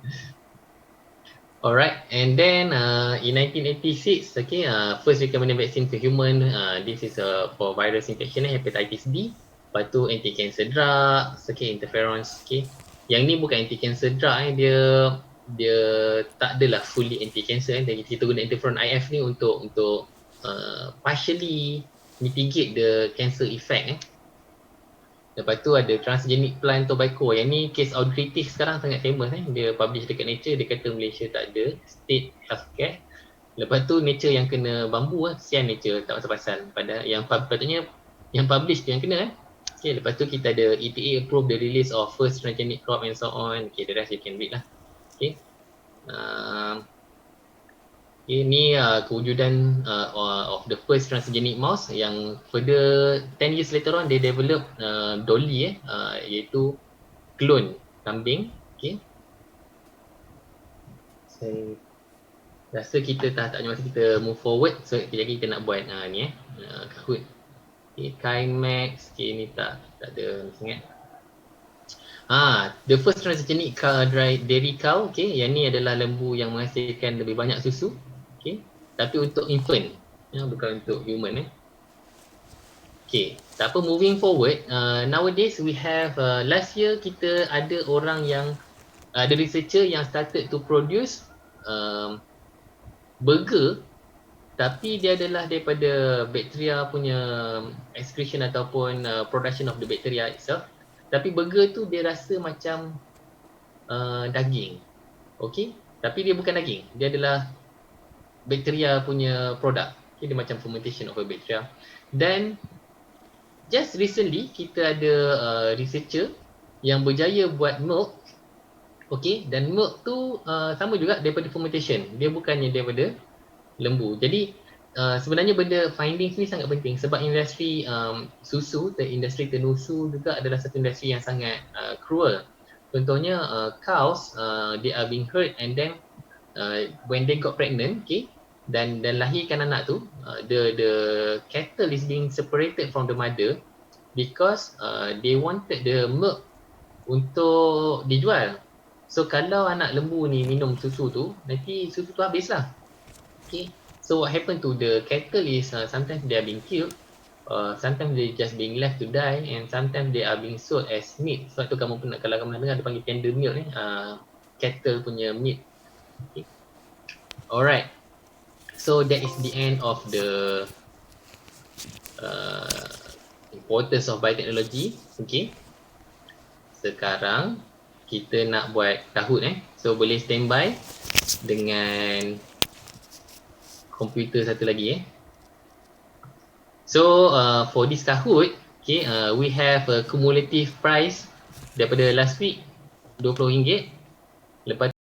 Alright, and then in 1986, okay, first recommended vaccine to human. This is for virus infection, hepatitis B. Lepas tu anti-cancer drugs, okay, interferons. Okay. Yang ni bukan anti-cancer drug, dia tak adalah fully anti-cancer. Kita guna interferon IF ni untuk partially mitigate the cancer effect. Lepas tu ada transgenic plant tobacco. Yang ni case outdated sekarang sangat famous. Dia publish dekat Nature, dia kata Malaysia tak ada state healthcare. Lepas tu Nature yang kena bambu, sian Nature tak pasal-pasal. Padahal yang patutnya yang publish tu yang kena. Okay, lepas tu kita ada EPA approve the release of first transgenic crop and so on. Okay, the rest you can read lah. Okay. Ini kewujudan of the first transgenic mouse yang further 10 years later on they develop Dolly iaitu clone kambing. Okay. Saya rasa kita tak ada masa kita move forward, so kejap lagi kita nak buat ni Kahoot. Okay, Kimax, okay, ni tak ada sangat. The first transgenic dairy cow, okay, yang ni adalah lembu yang menghasilkan lebih banyak susu, okay, tapi untuk infant, bukan untuk human. Okay, tak apa, moving forward, nowadays we have, last year kita ada orang yang, ada researcher yang started to produce burger, tapi dia adalah daripada bakteria punya excretion ataupun production of the bacteria itself. Tapi burger tu dia rasa macam daging. Okay, tapi dia bukan daging, dia adalah bakteria punya produk. Okay, dia macam fermentation of a bacteria. Dan just recently kita ada researcher yang berjaya buat milk. Okay, dan milk tu sama juga daripada fermentation, dia bukannya daripada lembu. Jadi sebenarnya benda findings ni sangat penting sebab industri susu, industri tenusu juga adalah satu industri yang sangat cruel. Contohnya cows, they are being hurt and then when they got pregnant, okay, dan lahirkan anak tu, the cattle is being separated from the mother because they wanted the milk untuk dijual. So kalau anak lembu ni minum susu tu, nanti susu tu habislah. Okay, so what happened to the cattle is sometimes they are being killed, sometimes they just being left to die, and sometimes they are being sold as meat. Sebab tu kamu pernah, kalau kamu dengar, dia panggil tender milk ni, cattle punya meat. Okay. Alright, so that is the end of the importance of biotechnology. Okay, sekarang kita nak buat Kahoot. So boleh standby dengan komputer satu lagi. So for this Kahoot, okay, we have a cumulative price daripada last week RM20. Lepas